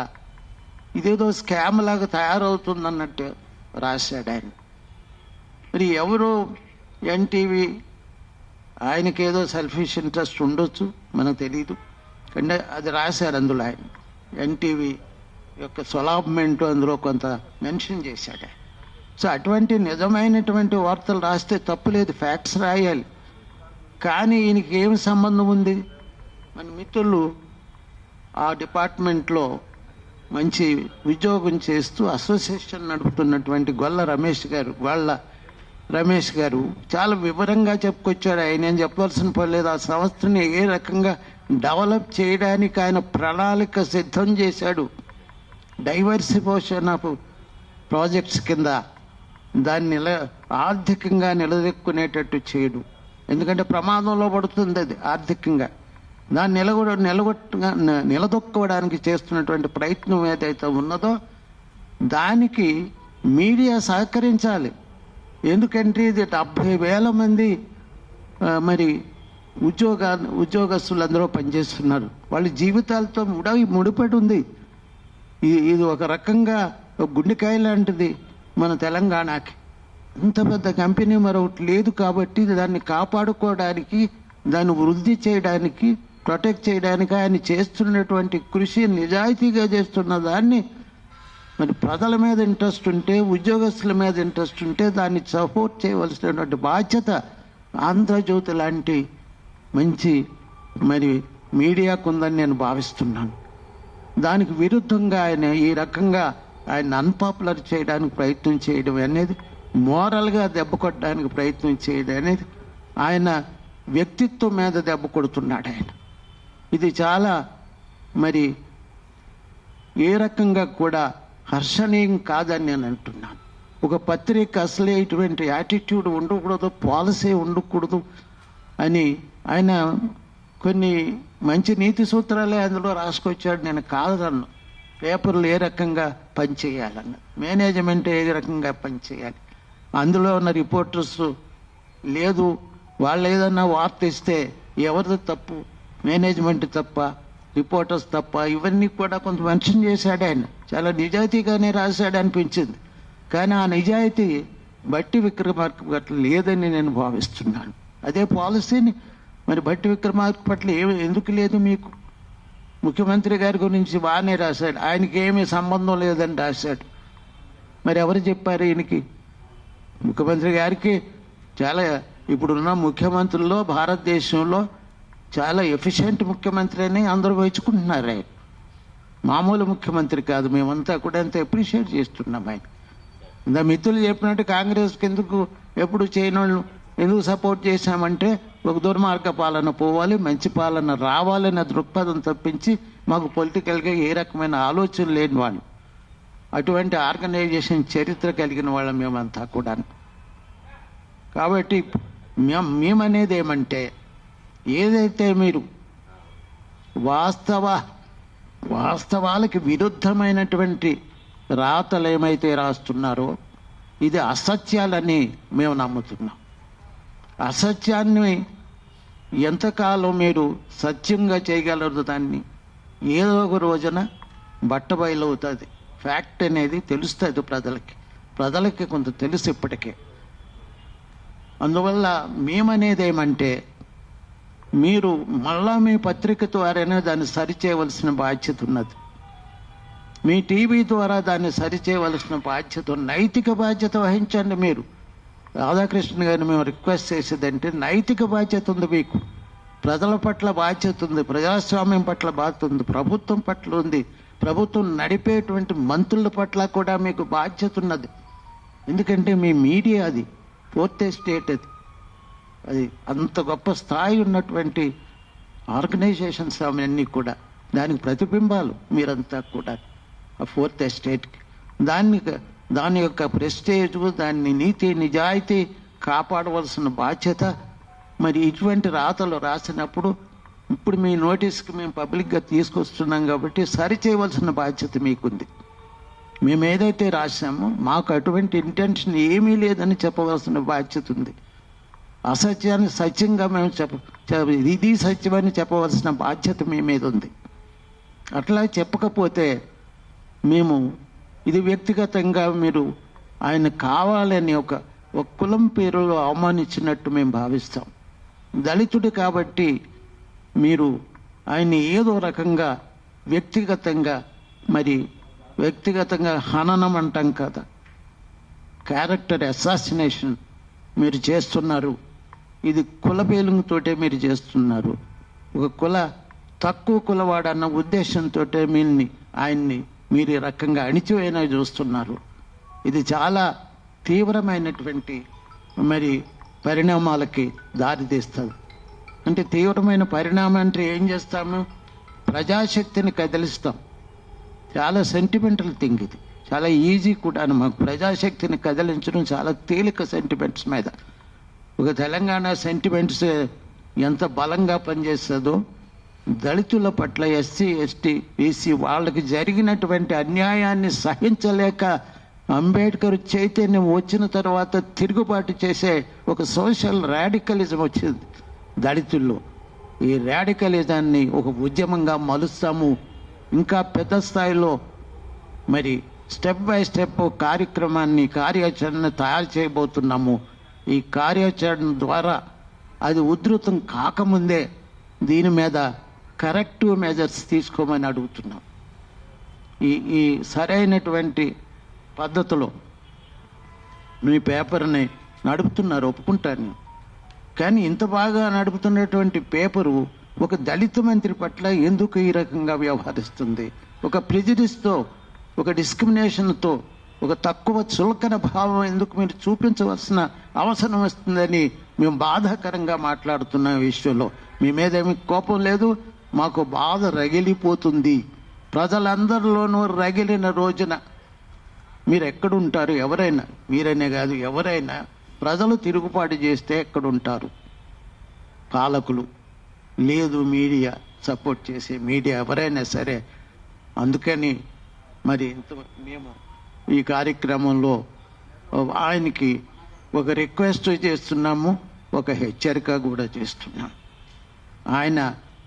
ఇదేదో స్కామ్ లాగా తయారవుతుందన్నట్టు రాశాడు ఆయన. మరి ఎవరు ఎన్టీవీ ఆయనకేదో సెల్ఫిష్ ఇంట్రెస్ట్ ఉండొచ్చు, మనకు తెలియదు, కానీ అది రాశారు అందులో. ఆయన ఎన్టీవీ యొక్క సొలాబ్మెంట్ అందులో కొంత మెన్షన్ చేశాడు. సో అటువంటి నిజమైనటువంటి వార్తలు రాస్తే తప్పులేదు, ఫ్యాక్ట్స్ రాయాలి. కానీ ఈయనకి ఏమి సంబంధం ఉంది? మన మిత్రులు ఆ డిపార్ట్మెంట్లో మంచి ఉద్యోగం చేస్తూ అసోసియేషన్ నడుపుతున్నటువంటి గొల్ల రమేష్ గారు చాలా వివరంగా చెప్పుకొచ్చాడు. ఆయన ఏం చెప్పవలసిన పర్లేదు. ఆ సంస్థని ఏ రకంగా డెవలప్ చేయడానికి ఆయన ప్రణాళిక సిద్ధం చేశాడు. డైవర్సిఫికేషన్ ఆఫ్ ప్రాజెక్ట్స్ కింద దాన్ని ఆర్థికంగా నిలదొక్కునేటట్టు చేయడు. ఎందుకంటే ప్రమాదంలో పడుతుంది అది ఆర్థికంగా. దాన్ని నిలదొక్కుకోవడానికి చేస్తున్నటువంటి ప్రయత్నం ఏదైతే ఉన్నదో దానికి మీడియా సహకరించాలి. ఎందుకంటే ఇది 70,000 మంది మరి ఉద్యోగస్తులు అందరూ పనిచేస్తున్నారు. వాళ్ళ జీవితాలతో ముడిపడి ఉంది. ఇది ఒక రకంగా గుండెకాయ లాంటిది మన తెలంగాణకి. ఇంత పెద్ద కంపెనీ మరొకటి లేదు కాబట్టి దాన్ని కాపాడుకోవడానికి, దాన్ని వృద్ధి చేయడానికి, ప్రొటెక్ట్ చేయడానికి ఆయన చేస్తున్నటువంటి కృషి, నిజాయితీగా చేస్తున్న దాన్ని మరి ప్రజల మీద ఇంట్రెస్ట్ ఉంటే, ఉద్యోగస్తుల మీద ఇంట్రెస్ట్ ఉంటే దాన్ని సపోర్ట్ చేయవలసినటువంటి బాధ్యత ఆంధ్రజ్యోతి లాంటి మంచి మరి మీడియాకు ఉందని నేను భావిస్తున్నాను. దానికి విరుద్ధంగా ఆయన ఈ రకంగా ఆయన అన్పాపులర్ చేయడానికి ప్రయత్నం చేయడం అనేది, మోరల్గా దెబ్బ కొట్టడానికి ప్రయత్నం చేయడం అనేది ఆయన వ్యక్తిత్వం మీద దెబ్బ కొడుతున్నాడు ఆయన. ఇది చాలా మరి ఏ రకంగా కూడా హర్షణీయం కాదని నేను అంటున్నాను. ఒక పత్రిక అసలే ఇటువంటి యాటిట్యూడ్ ఉండకూడదు, పాలసీ ఉండకూడదు అని ఆయన కొన్ని మంచి నీతి సూత్రాలే అందులో రాసుకొచ్చాడు. నేను కాదన్ను. పేపర్లు ఏ రకంగా పనిచేయాలన్న, మేనేజ్మెంట్ ఏ రకంగా పనిచేయాలి, అందులో ఉన్న రిపోర్టర్స్ లేదు, వాళ్ళు ఏదన్నా వార్త ఇస్తే ఎవరిది తప్పు, మేనేజ్మెంట్ తప్ప, రిపోర్టర్స్ తప్ప, ఇవన్నీ కూడా కొంత మెన్షన్ చేశాడు ఆయన. చాలా నిజాయితీగానే రాశాడు అనిపించింది. కానీ ఆ నిజాయితీ బట్టి విక్రమార్క పట్ల లేదని నేను భావిస్తున్నాను. అదే పాలసీని మరి బట్టి విక్రమార్క పట్ల ఎందుకు లేదు? మీకు ముఖ్యమంత్రి గారి గురించి బాగానే రాశాడు, ఆయనకి ఏమీ సంబంధం లేదని రాశాడు. మరి ఎవరు చెప్పారు ఈయనకి? ముఖ్యమంత్రి గారికి చాలా ఇప్పుడున్న ముఖ్యమంత్రుల్లో భారతదేశంలో చాలా ఎఫిషియెంట్ ముఖ్యమంత్రి అని అందరూ మెచ్చుకుంటున్నారు. ఆయన మామూలు ముఖ్యమంత్రి కాదు. మేమంతా కూడా ఎంత అప్రిషియేట్ చేస్తున్నాం ఆయన. ఇంత మిత్రులు చెప్పినట్టు కాంగ్రెస్కి ఎప్పుడు చేయనోళ్ళు ఎందుకు సపోర్ట్ చేశామంటే ఒక దుర్మార్గ పాలన పోవాలి, మంచి పాలన రావాలనే దృక్పథం తప్పించి మాకు పొలిటికల్గా ఏ రకమైన ఆలోచన లేని వాళ్ళు, అటువంటి ఆర్గనైజేషన్ చరిత్ర కలిగిన వాళ్ళం మేమంతా కూడా. కాబట్టి మేమనేది ఏమంటే, ఏదైతే మీరు వాస్తవాలకి విరుద్ధమైనటువంటి రాతలు ఏమైతే రాస్తున్నారో ఇది అసత్యాలని మేము నమ్ముతున్నాం. అసత్యాన్ని ఎంతకాలం మీరు సత్యంగా చేయగలరు? దాన్ని ఏదో ఒక రోజున బట్టబయలవుతుంది. ఫ్యాక్ట్ అనేది తెలుస్తుంది ప్రజలకి కొంత తెలుసు ఇప్పటికే. అందువల్ల మేమనేది ఏమంటే, మీరు మళ్ళా మీ పత్రిక ద్వారానే దాన్ని సరిచేయవలసిన బాధ్యత ఉన్నది. మీ టీవీ ద్వారా దాన్ని సరిచేయవలసిన బాధ్యత, నైతిక బాధ్యత వహించండి. మీరు రాధాకృష్ణ గారిని మేము రిక్వెస్ట్ చేసేదంటే, నైతిక బాధ్యత ఉంది మీకు, ప్రజల పట్ల బాధ్యత ఉంది, ప్రజాస్వామ్యం పట్ల బాధ్యత ఉంది, ప్రభుత్వం పట్ల ఉంది, ప్రభుత్వం నడిపేటువంటి మంత్రుల పట్ల కూడా మీకు బాధ్యత ఉన్నది. ఎందుకంటే మీ మీడియా అది ఫోర్త్ ఎస్టేట్, అది అంత గొప్ప స్థాయి ఉన్నటువంటి ఆర్గనైజేషన్స్ అవన్నీ కూడా, దానికి ప్రతిబింబాలు మీరంతా కూడా ఆ ఫోర్త్ ఎస్టేట్కి. దాని యొక్క ప్రెస్టేజ్, దాన్ని నీతి నిజాయితీ కాపాడవలసిన బాధ్యత. మరి ఇటువంటి రాతలు రాసినప్పుడు ఇప్పుడు మీ నోటీస్కి మేము పబ్లిక్గా తీసుకొస్తున్నాం కాబట్టి సరిచేయవలసిన బాధ్యత మీకుంది. మేము ఏదైతే రాశామో మాకు అటువంటి ఇంటెన్షన్ ఏమీ లేదని చెప్పవలసిన బాధ్యత ఉంది. అసత్యాన్ని సత్యంగా మేము ఇది సత్యమని చెప్పవలసిన బాధ్యత మీ మీద ఉంది. అట్లా చెప్పకపోతే మేము ఇది వ్యక్తిగతంగా మీరు ఆయన కావాలని ఒక కులం పేరులో అవమానించినట్టు మేము భావిస్తాం. దళితుడు కాబట్టి మీరు ఆయన ఏదో రకంగా వ్యక్తిగతంగా హననం అంటాం కదా, క్యారెక్టర్ అసాసినేషన్ మీరు చేస్తున్నారు. ఇది కుల పేలుతోటే మీరు చేస్తున్నారు. ఒక తక్కువ కులవాడన్న ఉద్దేశంతో ఆయన్ని మీరు ఈ రకంగా అణిచివేయన చూస్తున్నారు. ఇది చాలా తీవ్రమైనటువంటి పరిణామాలకి దారితీస్తుంది. అంటే తీవ్రమైన పరిణామం అంటే ఏం చేస్తాము? ప్రజాశక్తిని కదిలిస్తాం. చాలా సెంటిమెంటల్ థింగ్ ఇది, చాలా ఈజీ కూడా. మాకు ప్రజాశక్తిని కదిలించడం చాలా తేలిక సెంటిమెంట్స్ మీద. ఒక తెలంగాణ సెంటిమెంట్స్ ఎంత బలంగా పనిచేస్తుందో దళితుల పట్ల ఎస్సీ ఎస్టీ బీసీ వాళ్ళకి జరిగినటువంటి అన్యాయాన్ని సహించలేక అంబేద్కర్ చైతన్యం వచ్చిన తర్వాత తిరుగుబాటు చేసే ఒక సోషల్ రాడికలిజం వచ్చింది దళితుల్లో. ఈ రాడికలిజాన్ని ఒక ఉద్యమంగా మలుస్తాము. ఇంకా పెద్ద స్థాయిలో స్టెప్ బై స్టెప్ కార్యాచరణ తయారు చేయబోతున్నాము. ఈ కార్యాచరణ ద్వారా అది ఉధృతం కాకముందే దీని మీద కరెక్టివ్ మెజర్స్ తీసుకోమని అడుగుతున్నాం. ఈ సరైనటువంటి పద్ధతిలో మీ పేపర్ని నడుపుతున్నారు, ఒప్పుకుంటాను. కానీ ఇంత బాగా నడుపుతున్నటువంటి పేపరు ఒక దళిత మంత్రి పట్ల ఎందుకు ఈ రకంగా వ్యవహరిస్తుంది? ఒక ప్రిజుడిస్తో, ఒక డిస్క్రిమినేషన్తో, ఒక తక్కువ చులకన భావం ఎందుకు మీరు చూపించవలసిన అవసరం వస్తుందని మేము బాధాకరంగా మాట్లాడుతున్న విషయంలో మీ మీద ఏమి కోపం లేదు. మాకు బాధ రగిలిపోతుంది. ప్రజలందరిలోనూ రగిలిన రోజున మీరు ఎక్కడుంటారు? ఎవరైనా, మీరనే కాదు ఎవరైనా ప్రజలు తిరుగుబాటు చేస్తే ఎక్కడుంటారు? పాలకులు లేదు, మీడియా సపోర్ట్ చేసే మీడియా ఎవరైనా సరే. అందుకని మేము ఈ కార్యక్రమంలో ఆయనకి ఒక రిక్వెస్ట్ చేస్తున్నాము, ఒక హెచ్చరిక కూడా చేస్తున్నాం. ఆయన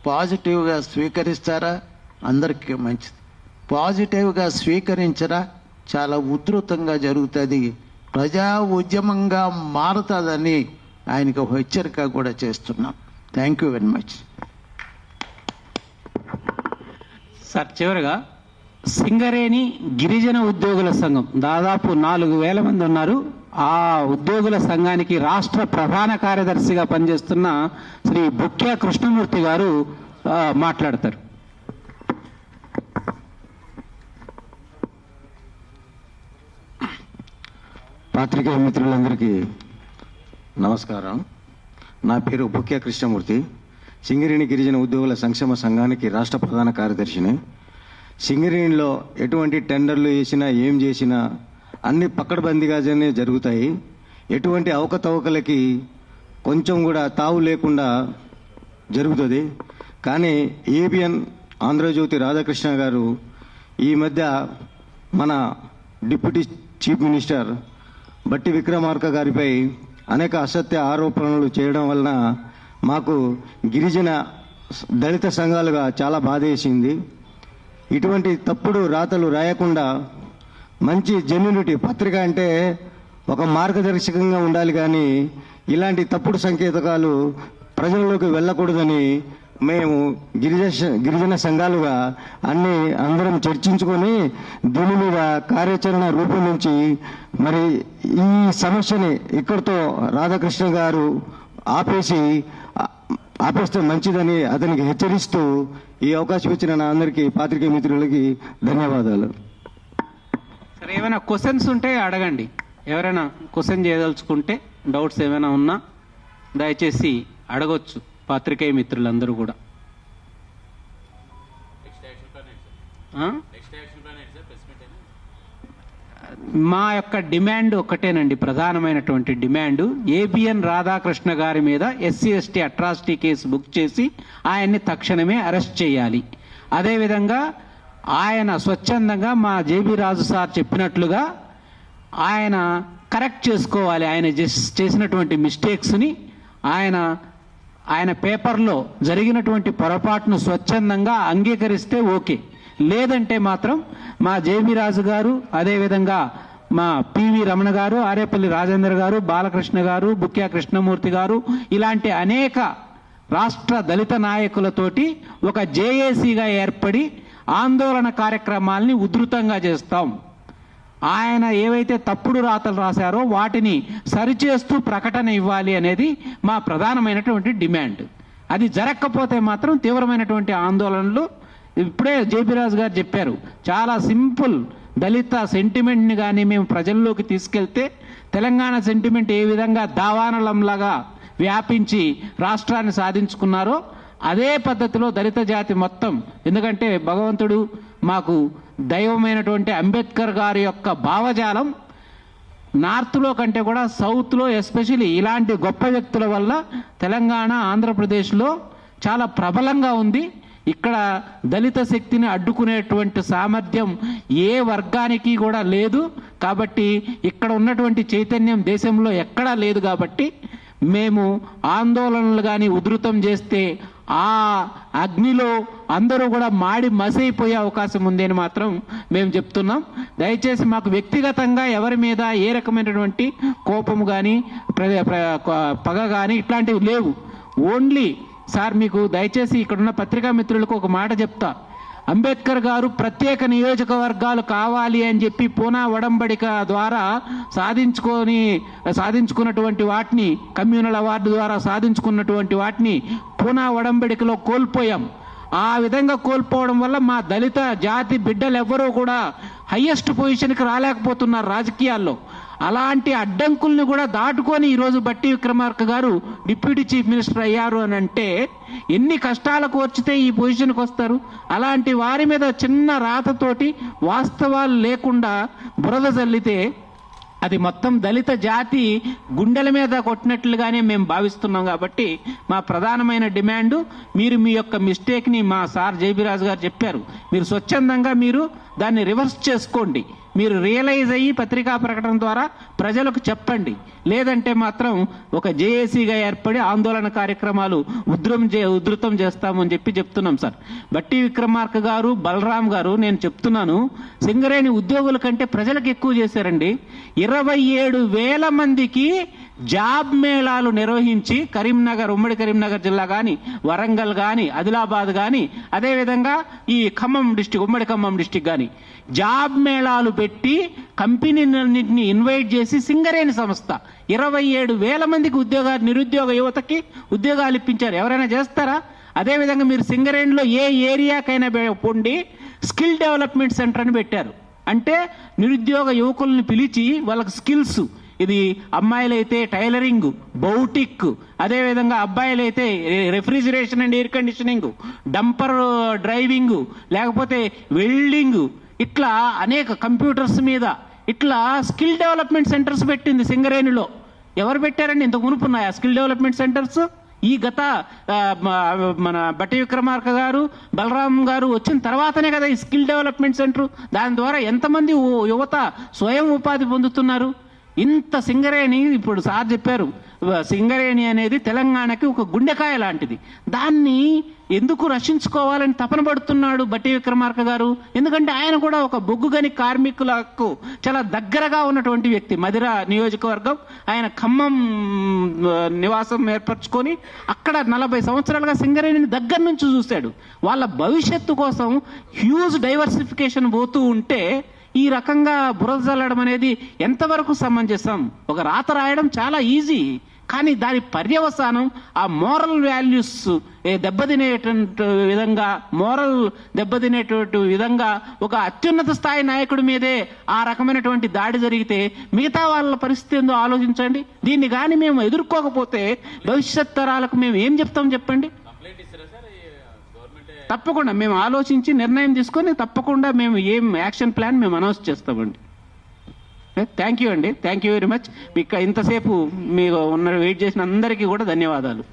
పాజిటివ్గా స్వీకరిస్తారా? అందరికీ మంచిది. పాజిటివ్గా స్వీకరించరా? చాలా ఉధృతంగా జరుగుతుంది, ప్రజా ఉద్యమంగా మారుతుందని ఆయనకు ఒక హెచ్చరిక కూడా చేస్తున్నాం. Thank you very much. Sir, చివరిగా సింగరేణి గిరిజన ఉద్యోగుల సంఘం దాదాపు 4,000 మంది ఉన్నారు. ఆ ఉద్యోగుల సంఘానికి రాష్ట్ర ప్రధాన కార్యదర్శిగా పనిచేస్తున్న శ్రీ బుక్యా కృష్ణమూర్తి గారు మాట్లాడతారు. పాత్రికేయ మిత్రులందరికీ నమస్కారం. నా పేరు బుక్యా కృష్ణమూర్తి. సింగరేణి గిరిజన ఉద్యోగుల సంక్షేమ సంఘానికి రాష్ట్ర ప్రధాన కార్యదర్శిని. సింగరేణిలో ఎటువంటి టెండర్లు వేసినా ఏం చేసినా అన్ని పక్కడబందీగానే జరుగుతాయి. ఎటువంటి అవకతవకలకి కొంచెం కూడా తావు లేకుండా జరుగుతుంది. కానీ ఏబిఎన్ ఆంధ్రజ్యోతి రాధాకృష్ణ గారు ఈ మధ్య మన deputy chief minister Bhatti Vikramarka గారిపై అనేక అసత్య ఆరోపణలు చేయడం వలన మాకు గిరిజన దళిత సంఘాలుగా చాలా బాధేసింది. ఇటువంటి తప్పుడు రాతలు రాయకుండా మంచి జెన్యూనిటీ పత్రిక అంటే ఒక మార్గదర్శకంగా ఉండాలి, కానీ ఇలాంటి తప్పుడు సంకేతకాలు ప్రజల్లోకి వెళ్ళకూడదని మేము గిరిజన సంఘాలుగా అందరం చర్చించుకొని దీని మీద కార్యాచరణ రూపొందించి ఈ సమస్యని ఇక్కడితో రాధాకృష్ణ గారు ఆపేస్తే మంచిదని అతనికి హెచ్చరిస్తూ ఈ అవకాశం ఇచ్చిన నా అందరికీ పాత్రికేయ మిత్రులకి ధన్యవాదాలు. సరే, ఏమైనా క్వశ్చన్స్ ఉంటే అడగండి. ఎవరైనా క్వశ్చన్ చేయదలుచుకుంటే, డౌట్స్ ఏమైనా ఉన్నా దయచేసి అడగొచ్చు పాత్రికేయ మిత్రులందరూ కూడా. మా యొక్క డిమాండ్ ఒకటేనండి, ప్రధానమైనటువంటి డిమాండ్ ఏబిఎన్ రాధాకృష్ణ గారి మీద SC ST atrocity case book చేసి ఆయన్ని తక్షణమే అరెస్ట్ చేయాలి. అదేవిధంగా ఆయన స్వచ్ఛందంగా మా జేబీ రాజు సార్ చెప్పినట్లుగా ఆయన కరెక్ట్ చేసుకోవాలి. ఆయన చేసినటువంటి మిస్టేక్స్ని ఆయన పేపర్లో జరిగినటువంటి పొరపాటును స్వచ్ఛందంగా అంగీకరిస్తే ఓకే. లేదంటే మాత్రం మా జేబీ రాజు గారు, అదేవిధంగా మా పివి రమణ గారు, ఆరేపల్లి రాజేందర్ గారు, బాలకృష్ణ గారు, బుక్యా కృష్ణమూర్తి గారు, ఇలాంటి అనేక రాష్ట్ర దళిత నాయకులతోటి ఒక జేఏసీగా ఏర్పడి ఆందోళన కార్యక్రమాల్ని ఉధృతంగా చేస్తాం. ఆయన ఏవైతే తప్పుడు రాతలు రాశారో వాటిని సరిచేస్తూ ప్రకటన ఇవ్వాలి అనేది మా ప్రధానమైనటువంటి డిమాండ్. అది జరగకపోతే మాత్రం తీవ్రమైనటువంటి ఆందోళనలు. ఇప్పుడే జేపీ రాజు గారు చెప్పారు, చాలా సింపుల్ దళిత సెంటిమెంట్ని కానీ మేము ప్రజల్లోకి తీసుకెళ్తే తెలంగాణ సెంటిమెంట్ ఏ విధంగా దావానలంలాగా వ్యాపించి రాష్ట్రాన్ని సాధించుకున్నారో అదే పద్ధతిలో దళిత జాతి మొత్తం, ఎందుకంటే భగవంతుడు మాకు దైవమైనటువంటి అంబేద్కర్ గారి యొక్క భావజాలం నార్త్లో కంటే కూడా సౌత్లో ఎస్పెషలీ ఇలాంటి గొప్ప వ్యక్తుల వల్ల తెలంగాణ, ఆంధ్రప్రదేశ్లో చాలా ప్రబలంగా ఉంది. ఇక్కడ దళిత శక్తిని అడ్డుకునేటువంటి సామర్థ్యం ఏ వర్గానికి కూడా లేదు. కాబట్టి ఇక్కడ ఉన్నటువంటి చైతన్యం దేశంలో ఎక్కడా లేదు. కాబట్టి మేము ఆందోళనలు కానీ ఉధృతం చేస్తే ఆ అగ్నిలో అందరూ కూడా మాడి మసైపోయే అవకాశం ఉంది అని మాత్రం మేము చెప్తున్నాం. దయచేసి మాకు వ్యక్తిగతంగా ఎవరి మీద ఏ రకమైనటువంటి కోపం కానీ పగ కానీ ఇట్లాంటివి లేవు. ఓన్లీ సార్ మీకు దయచేసి ఇక్కడున్న పత్రికా మిత్రులకు ఒక మాట చెప్తా. అంబేద్కర్ గారు ప్రత్యేక నియోజకవర్గాలు కావాలి అని చెప్పి పూనా ఒడంబడిక ద్వారా సాధించుకున్నటువంటి వాటిని, కమ్యూనల్ అవార్డు ద్వారా సాధించుకున్నటువంటి వాటిని పూనా ఒడంబడికలో కోల్పోయాం. ఆ విధంగా కోల్పోవడం వల్ల మా దళిత జాతి బిడ్డలు ఎవ్వరూ కూడా హయ్యెస్ట్ పొజిషన్కి రాలేకపోతున్నారు రాజకీయాల్లో. అలాంటి అడ్డంకుల్ని కూడా దాటుకొని ఈరోజు బట్టి విక్రమార్క గారు డిప్యూటీ చీఫ్ మినిస్టర్ అయ్యారు అని అంటే ఎన్ని కష్టాలకు వచ్చితే ఈ పొజిషన్కి వస్తారు. అలాంటి వారి మీద చిన్న రాతతోటి వాస్తవాలు లేకుండా బురద జల్లితే అది మొత్తం దళిత జాతి గుండెల మీద కొట్టినట్లుగానే మేము భావిస్తున్నాం. కాబట్టి మా ప్రధానమైన డిమాండు, మీరు మీ యొక్క మిస్టేక్ని మా సార్ జేబీ రాజు గారు చెప్పారు, మీరు స్వచ్ఛందంగా మీరు దాన్ని రివర్స్ చేసుకోండి. మీరు రియలైజ్ అయ్యి పత్రికా ప్రకటన ద్వారా ప్రజలకు చెప్పండి. లేదంటే మాత్రం ఒక జేఏసీగా ఏర్పడి ఆందోళన కార్యక్రమాలు ఉధృతం చేస్తామని చెప్తున్నాం సార్. బట్టి విక్రమార్క గారు, బలరాం గారు, నేను చెప్తున్నాను, సింగరేణి ఉద్యోగుల కంటే ప్రజలకు ఎక్కువ చేశారండి. 27,000 మందికి జాబ్ మేళాలు నిర్వహించి కరీంనగర్, ఉమ్మడి కరీంనగర్ జిల్లా కానీ, వరంగల్ కానీ, ఆదిలాబాద్ కానీ, అదేవిధంగా ఈ ఖమ్మం డిస్టిక్, ఉమ్మడి ఖమ్మం డిస్టిక్ కానీ జాబ్ మేళాలు పెట్టి కంపెనీలన్నింటినీ ఇన్వైట్ చేసి సింగరేణి సంస్థ 27,000 మందికి నిరుద్యోగ యువతకి ఉద్యోగాలు ఇప్పించారు. ఎవరైనా చేస్తారా? అదేవిధంగా మీరు సింగరేణిలో ఏ ఏరియాకైనా పొండి స్కిల్ డెవలప్మెంట్ సెంటర్ అని పెట్టారు. అంటే నిరుద్యోగ యువకుల్ని పిలిచి వాళ్ళకి స్కిల్స్, ఇది అమ్మాయిలైతే టైలరింగ్, బౌటిక్, అదేవిధంగా అబ్బాయిలైతే refrigeration and air conditioning, dumper driving, లేకపోతే వెల్డింగ్, ఇట్లా అనేక కంప్యూటర్స్ మీద ఇట్లా స్కిల్ డెవలప్మెంట్ సెంటర్స్ పెట్టింది సింగరేణిలో. ఎవరు పెట్టారండి? ఇంతకు మునుపున్నాయి ఆ స్కిల్ డెవలప్మెంట్ సెంటర్స్? ఈ గత మన బట్టి విక్రమార్క గారు, బలరాం గారు వచ్చిన తర్వాతనే కదా ఈ స్కిల్ డెవలప్మెంట్ సెంటర్. దాని ద్వారా ఎంతమంది యువత స్వయం ఉపాధి పొందుతున్నారు. ఇంత సింగరేణి, ఇప్పుడు సార్ చెప్పారు, సింగరేణి అనేది తెలంగాణకి ఒక గుండెకాయ లాంటిది. దాన్ని ఎందుకు రక్షించుకోవాలని తపన పడుతున్నాడు బట్టి విక్రమార్క గారు? ఎందుకంటే ఆయన కూడా ఒక బొగ్గుగని కార్మికులకు చాలా దగ్గరగా ఉన్నటువంటి వ్యక్తి. మధిర నియోజకవర్గం, ఆయన ఖమ్మం నివాసం ఏర్పరచుకొని అక్కడ 40 సంవత్సరాలుగా సింగరేణిని దగ్గర నుంచి చూశాడు. వాళ్ళ భవిష్యత్తు కోసం హ్యూజ్ డైవర్సిఫికేషన్ పోతూ ఉంటే ఈ రకంగా బురద జల్లడం అనేది ఎంతవరకు సమంజసం? ఒక రాత రాయడం చాలా ఈజీ, కానీ దాని పర్యవసానం ఆ మోరల్ వాల్యూస్ దెబ్బతినేటువంటి విధంగా ఒక అత్యున్నత స్థాయి నాయకుడి మీదే ఆ రకమైనటువంటి దాడి జరిగితే మిగతా వాళ్ళ పరిస్థితి ఏందో ఆలోచించండి. దీన్ని కానీ మేము ఎదుర్కోకపోతే భవిష్యత్ తరాలకు మేము ఏం చెప్తాం చెప్పండి? తప్పకుండా మేము ఆలోచించి నిర్ణయం తీసుకొని తప్పకుండా మేము ఏం యాక్షన్ ప్లాన్ మేము అనౌన్స్ చేస్తామండి. థ్యాంక్ యూ అండి, థ్యాంక్ యూ వెరీ మచ్. మీకు ఇంతసేపు మీకు వెయిట్ చేసిన అందరికీ కూడా ధన్యవాదాలు.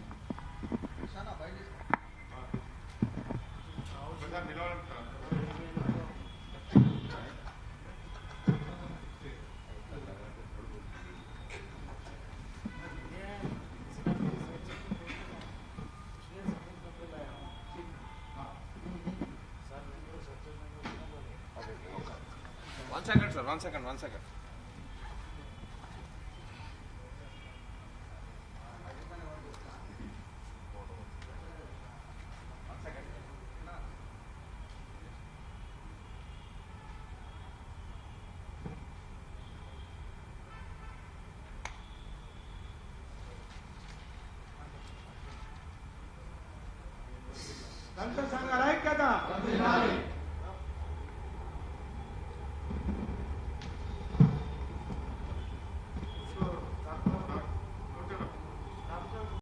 దంత